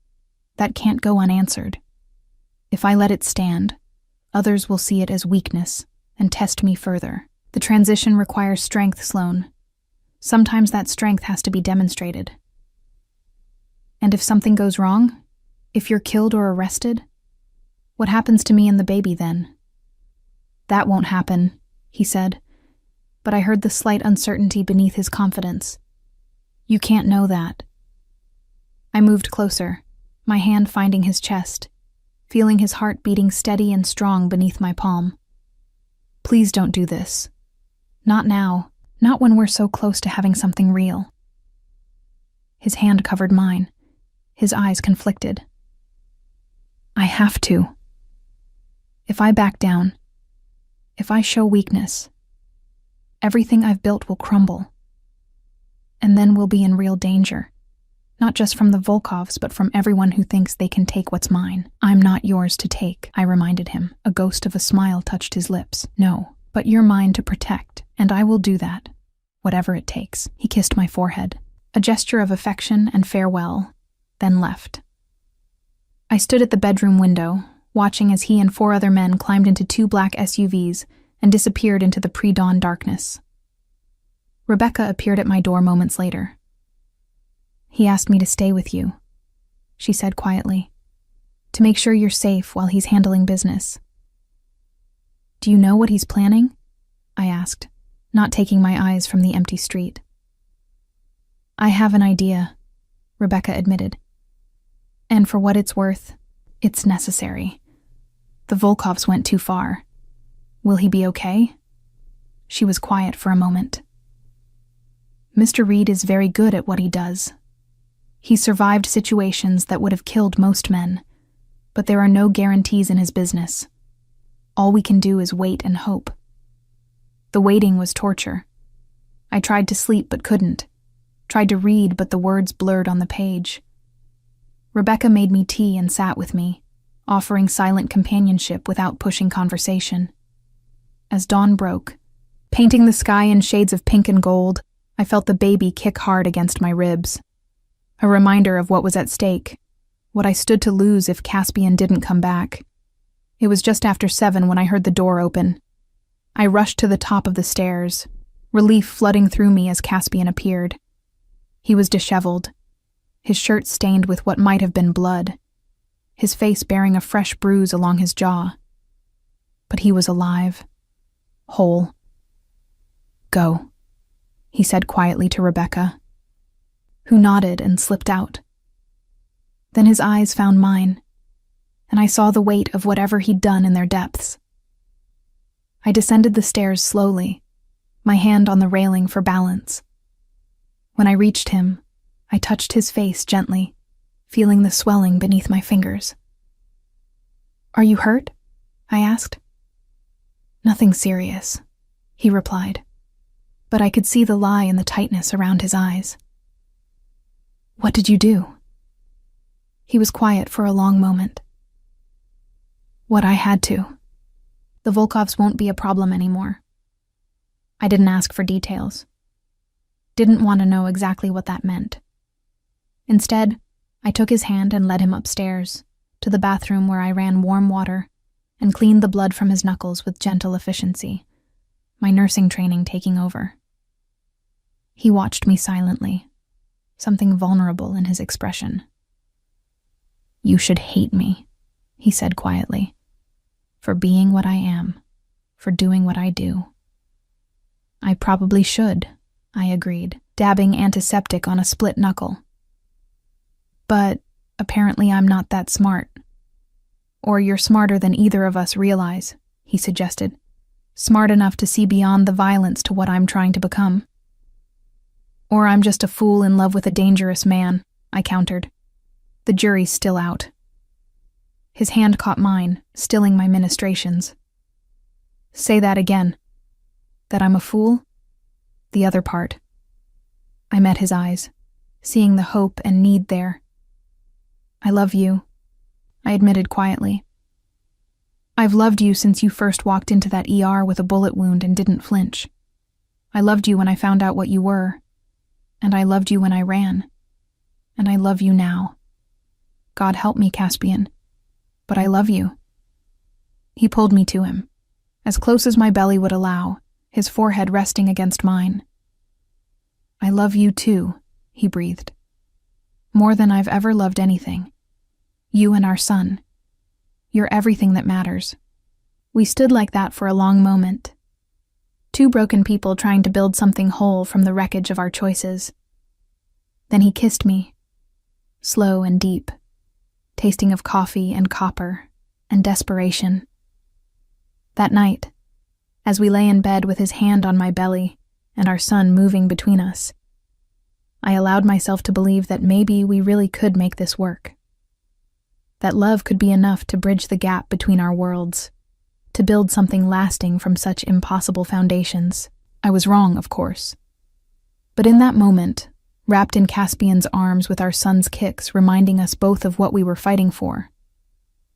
That can't go unanswered. If I let it stand, others will see it as weakness and test me further. The transition requires strength, Sloane. Sometimes that strength has to be demonstrated. And if something goes wrong, if you're killed or arrested, what happens to me and the baby then? That won't happen, he said, but I heard the slight uncertainty beneath his confidence. You can't know that. I moved closer, my hand finding his chest, feeling his heart beating steady and strong beneath my palm. Please don't do this. Not now, not when we're so close to having something real. His hand covered mine, his eyes conflicted. I have to. If I back down, if I show weakness, everything I've built will crumble. And then we'll be in real danger. Not just from the Volkovs, but from everyone who thinks they can take what's mine. I'm not yours to take, I reminded him. A ghost of a smile touched his lips. No, but you're mine to protect, and I will do that, whatever it takes. He kissed my forehead, a gesture of affection and farewell, then left. I stood at the bedroom window, watching as he and 4 other men climbed into 2 black SUVs and disappeared into the pre-dawn darkness. Rebecca appeared at my door moments later. He asked me to stay with you, she said quietly, to make sure you're safe while he's handling business. Do you know what he's planning? I asked, not taking my eyes from the empty street. I have an idea, Rebecca admitted. And for what it's worth, it's necessary. The Volkovs went too far. Will he be okay? She was quiet for a moment. Mr. Reed is very good at what he does. He survived situations that would have killed most men, but there are no guarantees in his business. All we can do is wait and hope. The waiting was torture. I tried to sleep but couldn't. Tried to read, but the words blurred on the page. Rebecca made me tea and sat with me, offering silent companionship without pushing conversation. As dawn broke, painting the sky in shades of pink and gold, I felt the baby kick hard against my ribs. A reminder of what was at stake, what I stood to lose if Caspian didn't come back. It was just after 7 when I heard the door open. I rushed to the top of the stairs, relief flooding through me as Caspian appeared. He was disheveled, his shirt stained with what might have been blood, his face bearing a fresh bruise along his jaw. But he was alive, whole. Go, he said quietly to Rebecca, who nodded and slipped out. Then his eyes found mine, and I saw the weight of whatever he'd done in their depths. I descended the stairs slowly, my hand on the railing for balance. When I reached him, I touched his face gently, feeling the swelling beneath my fingers. Are you hurt? I asked. Nothing serious, he replied, but I could see the lie in the tightness around his eyes. What did you do? He was quiet for a long moment. What I had to. The Volkovs won't be a problem anymore. I didn't ask for details. Didn't want to know exactly what that meant. Instead, I took his hand and led him upstairs, to the bathroom where I ran warm water and cleaned the blood from his knuckles with gentle efficiency, my nursing training taking over. He watched me silently, something vulnerable in his expression. You should hate me, he said quietly, for being what I am, for doing what I do. I probably should, I agreed, dabbing antiseptic on a split knuckle. But apparently I'm not that smart. Or you're smarter than either of us realize, he suggested, smart enough to see beyond the violence to what I'm trying to become. Or I'm just a fool in love with a dangerous man, I countered. The jury's still out. His hand caught mine, stilling my ministrations. Say that again. That I'm a fool? The other part. I met his eyes, seeing the hope and need there. I love you, I admitted quietly. I've loved you since you first walked into that ER with a bullet wound and didn't flinch. I loved you when I found out what you were. And I loved you when I ran. And I love you now. God help me, Caspian. But I love you. He pulled me to him, as close as my belly would allow, his forehead resting against mine. I love you too, he breathed. More than I've ever loved anything. You and our son. You're everything that matters. We stood like that for a long moment. 2 broken people trying to build something whole from the wreckage of our choices. Then he kissed me, slow and deep, tasting of coffee and copper and desperation. That night, as we lay in bed with his hand on my belly and our son moving between us, I allowed myself to believe that maybe we really could make this work. That love could be enough to bridge the gap between our worlds, to build something lasting from such impossible foundations. I was wrong, of course. But in that moment, wrapped in Caspian's arms with our son's kicks reminding us both of what we were fighting for,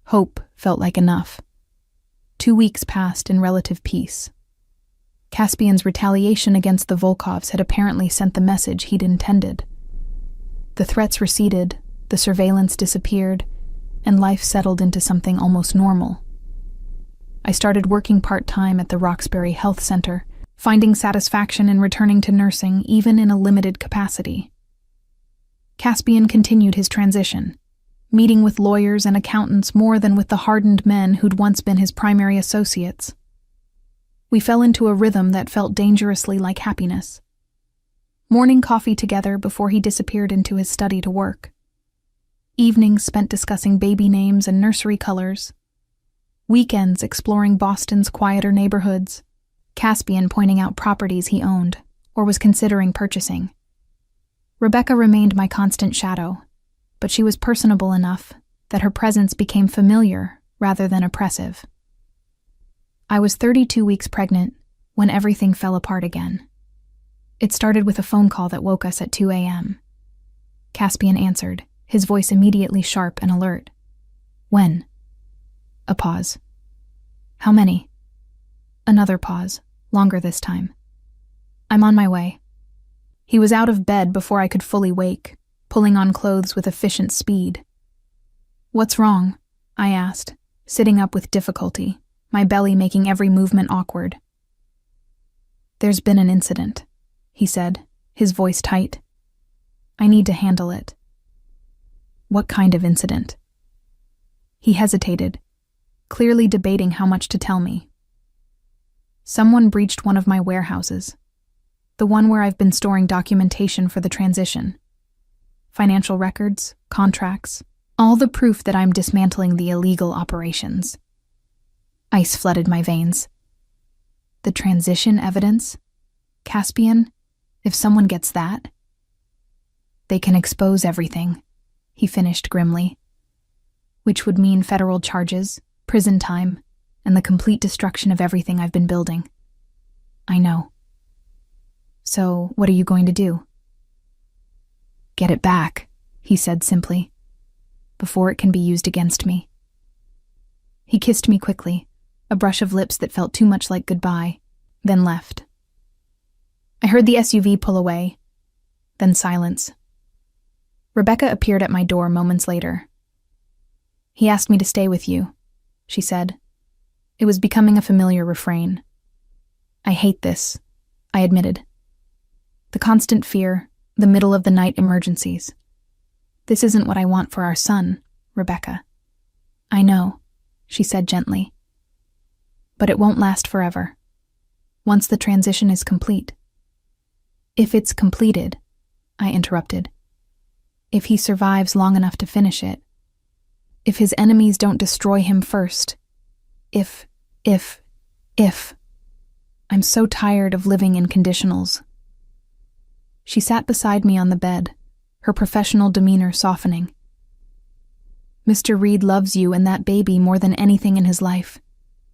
hope felt like enough. 2 weeks passed in relative peace. Caspian's retaliation against the Volkovs had apparently sent the message he'd intended. The threats receded, the surveillance disappeared, and life settled into something almost normal. I started working part-time at the Roxbury Health Center, finding satisfaction in returning to nursing even in a limited capacity. Caspian continued his transition, meeting with lawyers and accountants more than with the hardened men who'd once been his primary associates. We fell into a rhythm that felt dangerously like happiness. Morning coffee together before he disappeared into his study to work. Evenings spent discussing baby names and nursery colors. Weekends exploring Boston's quieter neighborhoods. Caspian pointing out properties he owned or was considering purchasing. Rebecca remained my constant shadow, but she was personable enough that her presence became familiar rather than oppressive. I was 32 weeks pregnant when everything fell apart again. It started with a phone call that woke us at 2 a.m. Caspian answered, his voice immediately sharp and alert. When? A pause. How many? Another pause, longer this time. I'm on my way. He was out of bed before I could fully wake, pulling on clothes with efficient speed. What's wrong? I asked, sitting up with difficulty, my belly making every movement awkward. There's been an incident, he said, his voice tight. I need to handle it. What kind of incident? He hesitated, clearly debating how much to tell me. Someone breached one of my warehouses, the one where I've been storing documentation for the transition. Financial records, contracts, all the proof that I'm dismantling the illegal operations. Ice flooded my veins. The transition evidence? Caspian, if someone gets that, they can expose everything, he finished grimly, which would mean federal charges, prison time, and the complete destruction of everything I've been building. I know. So, what are you going to do? Get it back, he said simply, before it can be used against me. He kissed me quickly, a brush of lips that felt too much like goodbye, then left. I heard the SUV pull away, then silence. Rebecca appeared at my door moments later. He asked me to stay with you, she said. It was becoming a familiar refrain. I hate this, I admitted. The constant fear, the middle-of-the-night emergencies. This isn't what I want for our son, Rebecca. I know, she said gently. But it won't last forever. Once the transition is complete. If it's completed, I interrupted. If he survives long enough to finish it. If his enemies don't destroy him first. If. I'm so tired of living in conditionals. She sat beside me on the bed, her professional demeanor softening. Mr. Reed loves you and that baby more than anything in his life.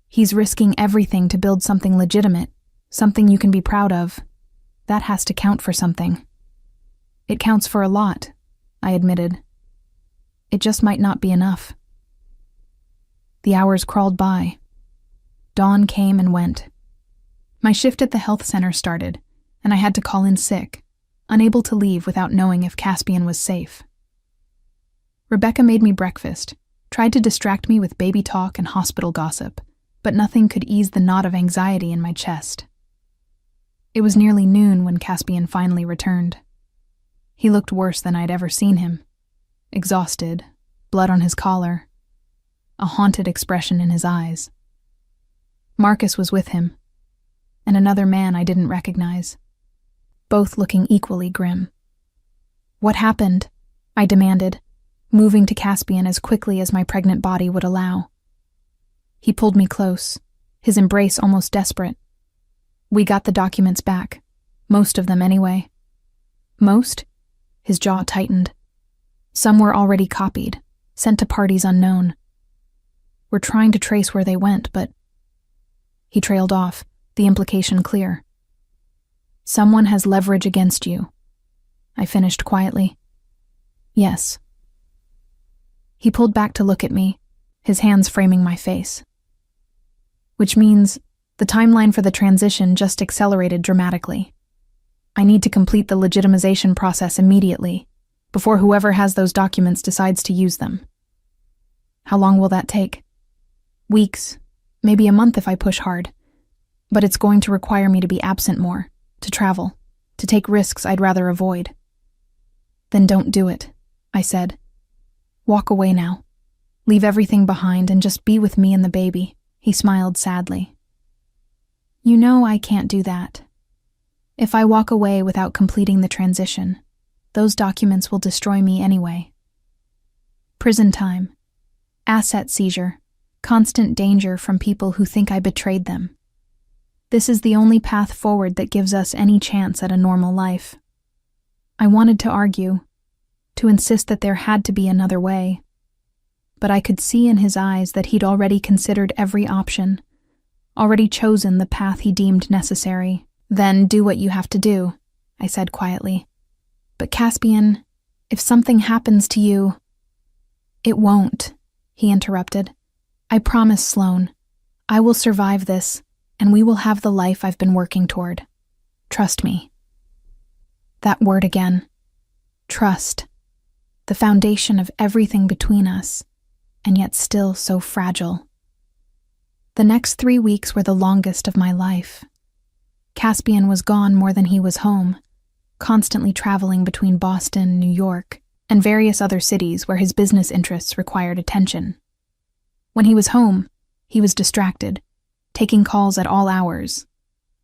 He's risking everything to build something legitimate, something you can be proud of. That has to count for something. It counts for a lot, I admitted. It just might not be enough. The hours crawled by. Dawn came and went. My shift at the health center started, and I had to call in sick, unable to leave without knowing if Caspian was safe. Rebecca made me breakfast, tried to distract me with baby talk and hospital gossip, but nothing could ease the knot of anxiety in my chest. It was nearly noon when Caspian finally returned. He looked worse than I'd ever seen him. Exhausted, blood on his collar, a haunted expression in his eyes. Marcus was with him, and another man I didn't recognize, both looking equally grim. What happened? I demanded, moving to Caspian as quickly as my pregnant body would allow. He pulled me close, his embrace almost desperate. We got the documents back. Most of them, anyway. Most? His jaw tightened. Some were already copied, sent to parties unknown. We're trying to trace where they went, but... He trailed off, the implication clear. Someone has leverage against you. I finished quietly. Yes. He pulled back to look at me, his hands framing my face. Which means the timeline for the transition just accelerated dramatically. I need to complete the legitimization process immediately, before whoever has those documents decides to use them. How long will that take? Weeks, maybe a month if I push hard. But it's going to require me to be absent more, to travel, to take risks I'd rather avoid. Then don't do it, I said. Walk away now. Leave everything behind and just be with me and the baby. He smiled sadly. You know I can't do that. If I walk away without completing the transition, those documents will destroy me anyway. Prison time, asset seizure, constant danger from people who think I betrayed them. This is the only path forward that gives us any chance at a normal life. I wanted to argue, to insist that there had to be another way. But I could see in his eyes that he'd already considered every option, already chosen the path he deemed necessary. Then do what you have to do, I said quietly. But Caspian, if something happens to you... It won't, he interrupted. I promise, Sloane. I will survive this, and we will have the life I've been working toward. Trust me. That word again. Trust. The foundation of everything between us, and yet still so fragile. The next 3 weeks were the longest of my life. Caspian was gone more than he was home, constantly traveling between Boston, New York, and various other cities where his business interests required attention. When he was home, he was distracted, taking calls at all hours,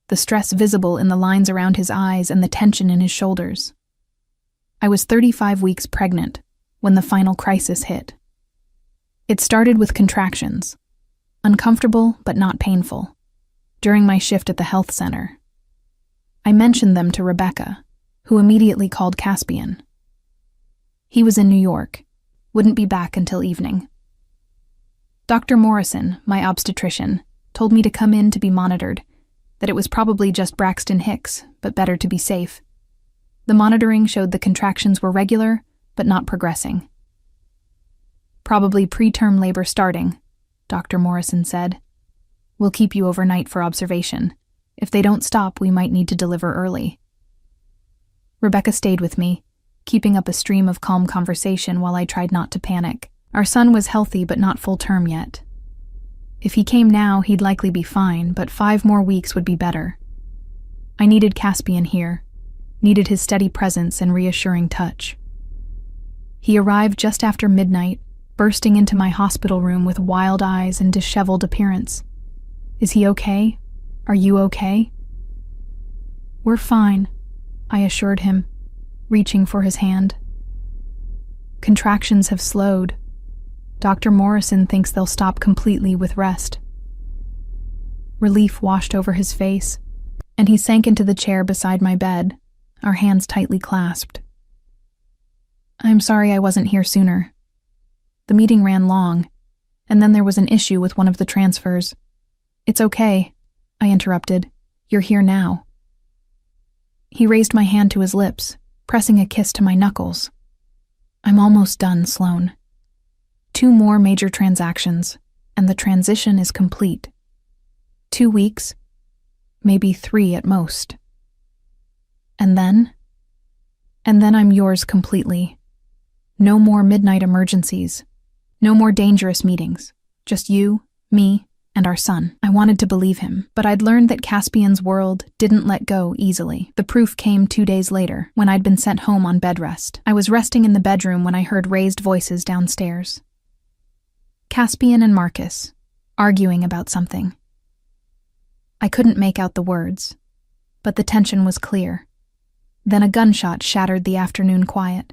the stress visible in the lines around his eyes and the tension in his shoulders. I was 35 weeks pregnant when the final crisis hit. It started with contractions, uncomfortable but not painful, during my shift at the health center. I mentioned them to Rebecca, who immediately called Caspian. He was in New York, wouldn't be back until evening. Dr. Morrison, my obstetrician, told me to come in to be monitored, that it was probably just Braxton Hicks, but better to be safe. The monitoring showed the contractions were regular, but not progressing. Probably preterm labor starting, Dr. Morrison said. We'll keep you overnight for observation. If they don't stop, we might need to deliver early. Rebecca stayed with me, keeping up a stream of calm conversation while I tried not to panic. Our son was healthy but not full term yet. If he came now, he'd likely be fine, but 5 more weeks would be better. I needed Caspian here, needed his steady presence and reassuring touch. He arrived just after midnight, bursting into my hospital room with wild eyes and disheveled appearance. Is he okay? Are you okay? We're fine, I assured him, reaching for his hand. Contractions have slowed. Dr. Morrison thinks they'll stop completely with rest. Relief washed over his face, and he sank into the chair beside my bed, our hands tightly clasped. I'm sorry I wasn't here sooner. The meeting ran long, and then there was an issue with one of the transfers. It's okay, I interrupted. You're here now. He raised my hand to his lips, pressing a kiss to my knuckles. I'm almost done, Sloane. 2 more major transactions, and the transition is complete. 2 weeks, maybe 3 at most. And then I'm yours completely. No more midnight emergencies. No more dangerous meetings. Just you, me, and our son. I wanted to believe him, but I'd learned that Caspian's world didn't let go easily. The proof came 2 days later, when I'd been sent home on bed rest. I was resting in the bedroom when I heard raised voices downstairs. Caspian and Marcus, arguing about something. I couldn't make out the words, but the tension was clear. Then a gunshot shattered the afternoon quiet.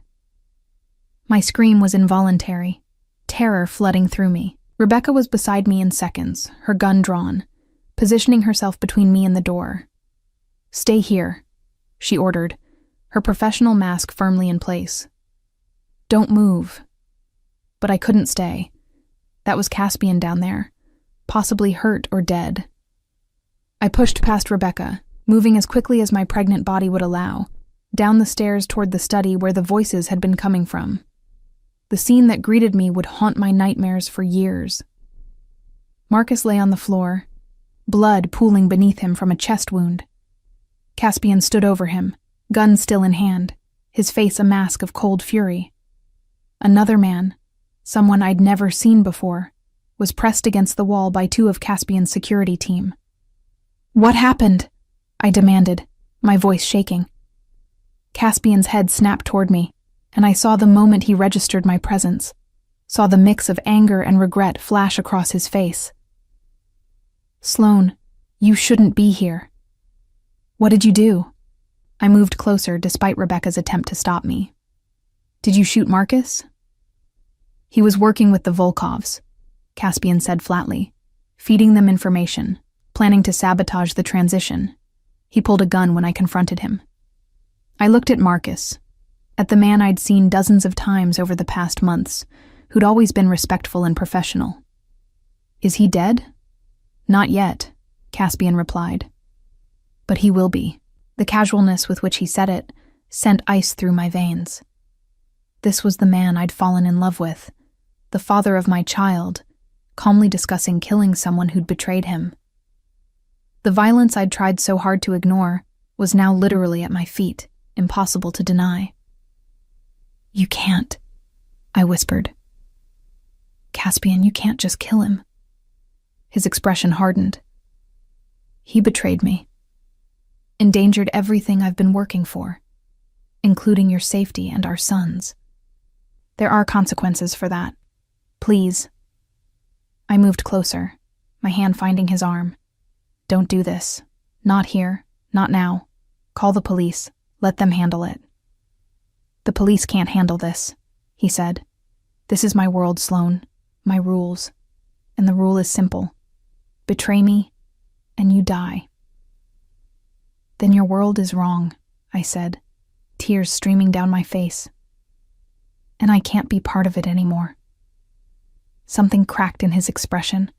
My scream was involuntary, terror flooding through me. Rebecca was beside me in seconds, her gun drawn, positioning herself between me and the door. "Stay here," she ordered, her professional mask firmly in place. "Don't move." But I couldn't stay. That was Caspian down there, possibly hurt or dead. I pushed past Rebecca, moving as quickly as my pregnant body would allow, down the stairs toward the study where the voices had been coming from. The scene that greeted me would haunt my nightmares for years. Marcus lay on the floor, blood pooling beneath him from a chest wound. Caspian stood over him, gun still in hand, his face a mask of cold fury. Another man, someone I'd never seen before, was pressed against the wall by two of Caspian's security team. "What happened?" I demanded, my voice shaking. Caspian's head snapped toward me, and I saw the moment he registered my presence, saw the mix of anger and regret flash across his face. "Sloan, you shouldn't be here." "What did you do?" I moved closer despite Rebecca's attempt to stop me. "Did you shoot Marcus?" "He was working with the Volkovs," Caspian said flatly, feeding them information, planning to sabotage the transition. He pulled a gun when I confronted him. I looked at Marcus, at the man I'd seen dozens of times over the past months, who'd always been respectful and professional. "Is he dead?" "Not yet," Caspian replied. "But he will be." The casualness with which he said it sent ice through my veins. This was the man I'd fallen in love with, the father of my child, calmly discussing killing someone who'd betrayed him. The violence I'd tried so hard to ignore was now literally at my feet, impossible to deny. "You can't," I whispered. "Caspian, you can't just kill him." His expression hardened. "He betrayed me. Endangered everything I've been working for, including your safety and our son's. There are consequences for that. Please." I moved closer, my hand finding his arm. "Don't do this. Not here. Not now. Call the police. Let them handle it." "The police can't handle this," he said. "This is my world, Sloan. My rules. And the rule is simple. Betray me, and you die." "Then your world is wrong," I said, tears streaming down my face. "And I can't be part of it anymore." Something cracked in his expression,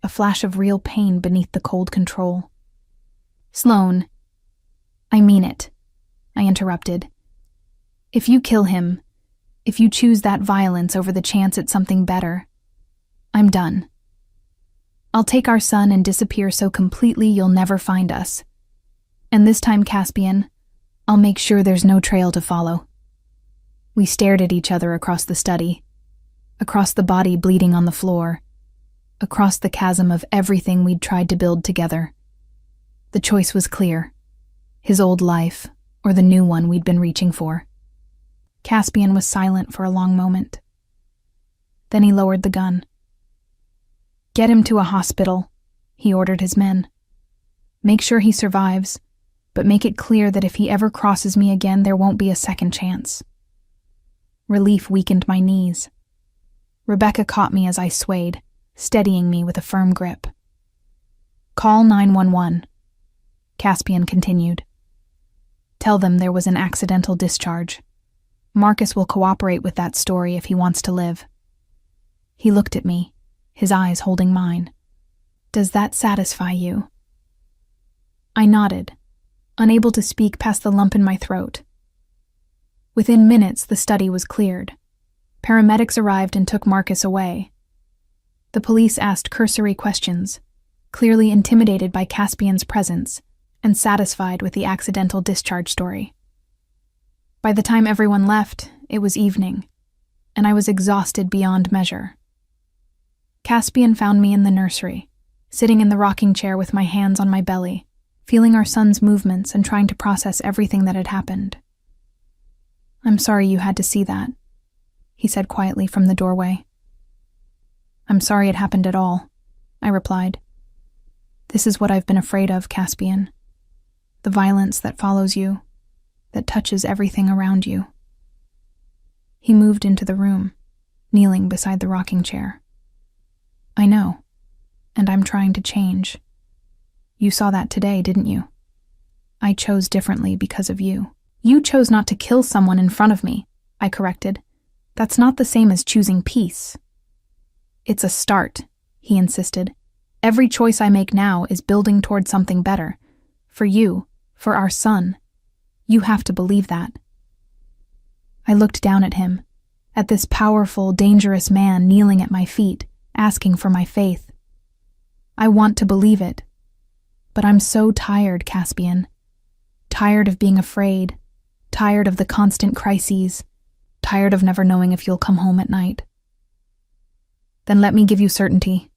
a flash of real pain beneath the cold control. "Sloan, I mean it," I interrupted. "If you kill him, if you choose that violence over the chance at something better, I'm done. I'll take our son and disappear so completely you'll never find us. And this time, Caspian, I'll make sure there's no trail to follow." We stared at each other across the study, across the body bleeding on the floor, across the chasm of everything we'd tried to build together. The choice was clear: his old life or the new one we'd been reaching for. Caspian was silent for a long moment. Then he lowered the gun. "Get him to a hospital," he ordered his men. "Make sure he survives, but make it clear that if he ever crosses me again, there won't be a second chance." Relief weakened my knees. Rebecca caught me as I swayed, steadying me with a firm grip. "Call 911, Caspian continued. "Tell them there was an accidental discharge. Marcus will cooperate with that story if he wants to live." He looked at me, his eyes holding mine. "Does that satisfy you?" I nodded, unable to speak past the lump in my throat. Within minutes, the study was cleared. Paramedics arrived and took Marcus away. The police asked cursory questions, clearly intimidated by Caspian's presence and satisfied with the accidental discharge story. By the time everyone left, it was evening, and I was exhausted beyond measure. Caspian found me in the nursery, sitting in the rocking chair with my hands on my belly, feeling our son's movements and trying to process everything that had happened. "I'm sorry you had to see that," he said quietly from the doorway. "I'm sorry it happened at all," I replied. "This is what I've been afraid of, Caspian. The violence that follows you, that touches everything around you." He moved into the room, kneeling beside the rocking chair. I know, and I'm trying to change. You saw that today, didn't you? I chose differently because of you. You chose not to kill someone in front of me, I corrected. That's not the same as choosing peace. It's a start, he insisted. Every choice I make now is building toward something better. For you, for our son. You have to believe that. I looked down at him, at this powerful, dangerous man kneeling at my feet, asking for my faith. I want to believe it. But I'm so tired, Caspian. Tired of being afraid. Tired of the constant crises. Tired of never knowing if you'll come home at night. Then let me give you certainty,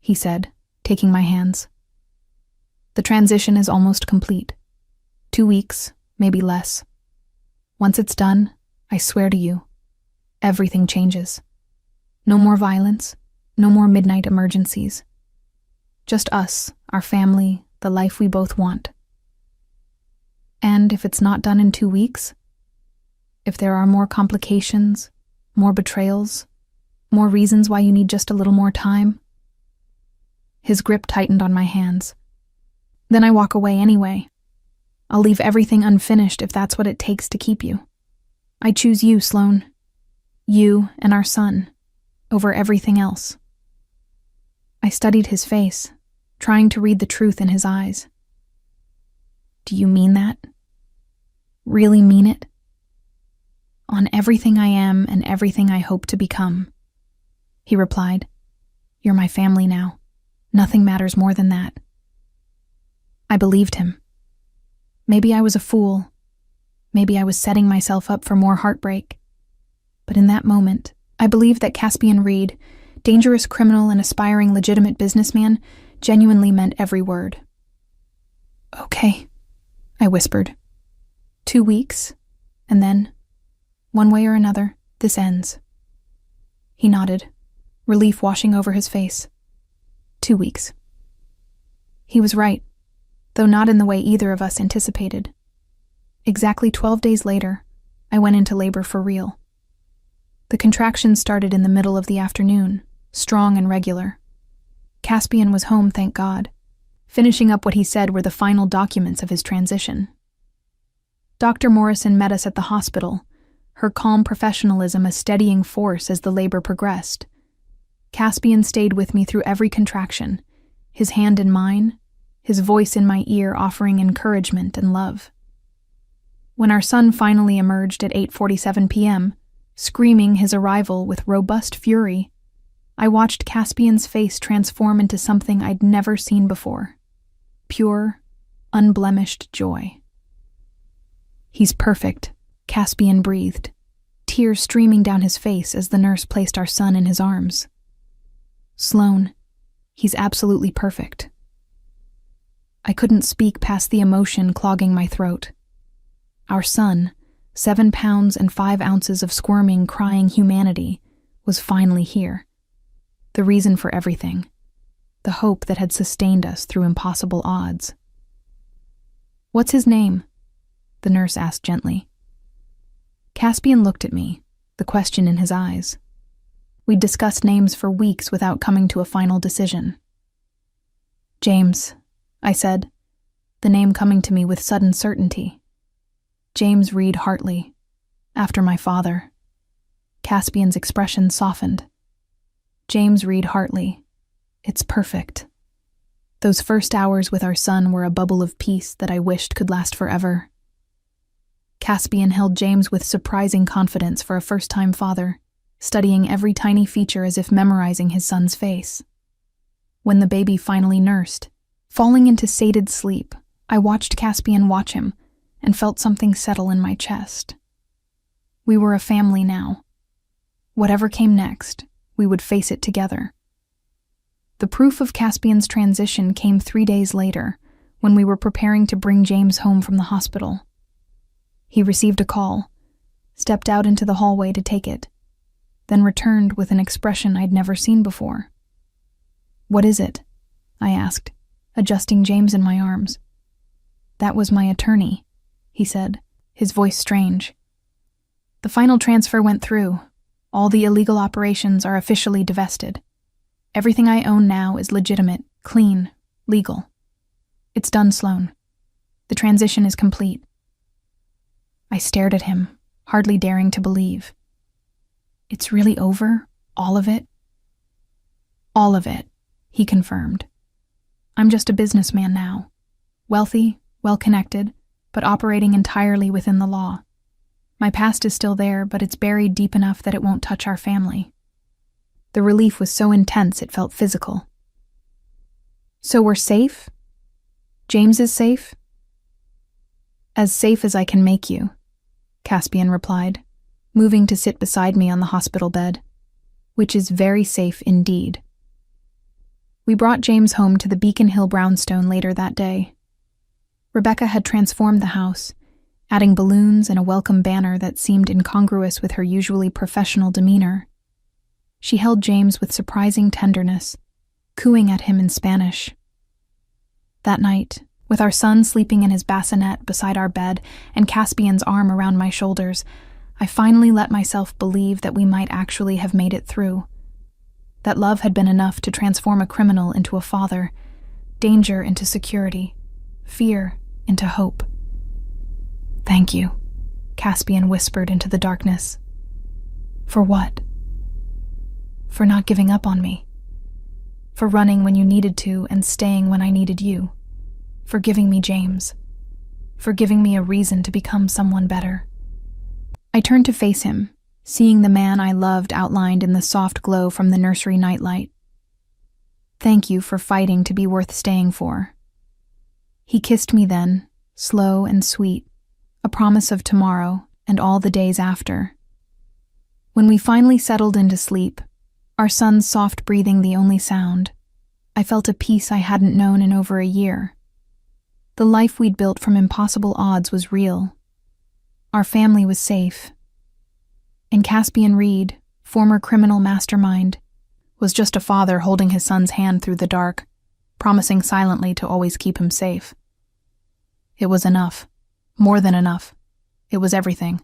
he said, taking my hands. The transition is almost complete. 2 weeks, maybe less. Once it's done, I swear to you, everything changes. No more violence, no more midnight emergencies. Just us, our family, the life we both want. And if it's not done in 2 weeks, if there are more complications, more betrayals, more reasons why you need just a little more time. His grip tightened on my hands. Then I walk away anyway. I'll leave everything unfinished if that's what it takes to keep you. I choose you, Sloan. You and our son, over everything else. I studied his face, trying to read the truth in his eyes. Do you mean that? Really mean it? On everything I am and everything I hope to become. He replied, You're my family now. Nothing matters more than that. I believed him. Maybe I was a fool. Maybe I was setting myself up for more heartbreak. But in that moment, I believed that Caspian Reed, dangerous criminal and aspiring legitimate businessman, genuinely meant every word. Okay, I whispered. 2 weeks, and then, one way or another, this ends. He nodded, relief washing over his face. 2 weeks. He was right, though not in the way either of us anticipated. Exactly 12 days later, I went into labor for real. The contractions started in the middle of the afternoon, strong and regular. Caspian was home, thank God. Finishing up what he said were the final documents of his transition. Dr. Morrison met us at the hospital, her calm professionalism a steadying force as the labor progressed. Caspian stayed with me through every contraction, his hand in mine, his voice in my ear offering encouragement and love. When our son finally emerged at 8:47 p.m., screaming his arrival with robust fury, I watched Caspian's face transform into something I'd never seen before. Pure, unblemished joy. He's perfect, Caspian breathed, tears streaming down his face as the nurse placed our son in his arms. Sloan, he's absolutely perfect. I couldn't speak past the emotion clogging my throat. Our son, 7 pounds and 5 ounces of squirming, crying humanity, was finally here. The reason for everything. The hope that had sustained us through impossible odds. What's his name? The nurse asked gently. Caspian looked at me, the question in his eyes. We'd discussed names for weeks without coming to a final decision. James, I said, the name coming to me with sudden certainty. James Reed Hartley, after my father. Caspian's expression softened. James Reed Hartley. It's perfect. Those first hours with our son were a bubble of peace that I wished could last forever. Caspian held James with surprising confidence for a first-time father, studying every tiny feature as if memorizing his son's face. When the baby finally nursed, falling into sated sleep, I watched Caspian watch him and felt something settle in my chest. We were a family now. Whatever came next, we would face it together. The proof of Caspian's transition came 3 days later, when we were preparing to bring James home from the hospital. He received a call, stepped out into the hallway to take it, then returned with an expression I'd never seen before. What is it? I asked, adjusting James in my arms. That was my attorney, he said, his voice strange. The final transfer went through. All the illegal operations are officially divested. Everything I own now is legitimate, clean, legal. It's done, Sloan. The transition is complete. I stared at him, hardly daring to believe. It's really over? All of it? All of it, he confirmed. I'm just a businessman now. Wealthy, well-connected, but operating entirely within the law. My past is still there, but it's buried deep enough that it won't touch our family. The relief was so intense it felt physical. So we're safe? James is safe? As safe as I can make you, Caspian replied, moving to sit beside me on the hospital bed, which is very safe indeed. We brought James home to the Beacon Hill brownstone later that day. Rebecca had transformed the house, adding balloons and a welcome banner that seemed incongruous with her usually professional demeanor. She held James with surprising tenderness, cooing at him in Spanish. That night, with our son sleeping in his bassinet beside our bed and Caspian's arm around my shoulders, I finally let myself believe that we might actually have made it through. That love had been enough to transform a criminal into a father, danger into security, fear into hope. Thank you, Caspian whispered into the darkness. For what? For not giving up on me. For running when you needed to and staying when I needed you. For giving me James. For giving me a reason to become someone better. I turned to face him, seeing the man I loved outlined in the soft glow from the nursery nightlight. Thank you for fighting to be worth staying for. He kissed me then, slow and sweet, a promise of tomorrow and all the days after. When we finally settled into sleep, our son's soft breathing the only sound, I felt a peace I hadn't known in over a year. The life we'd built from impossible odds was real. Our family was safe. And Caspian Reed, former criminal mastermind, was just a father holding his son's hand through the dark, promising silently to always keep him safe. It was enough. More than enough. It was everything.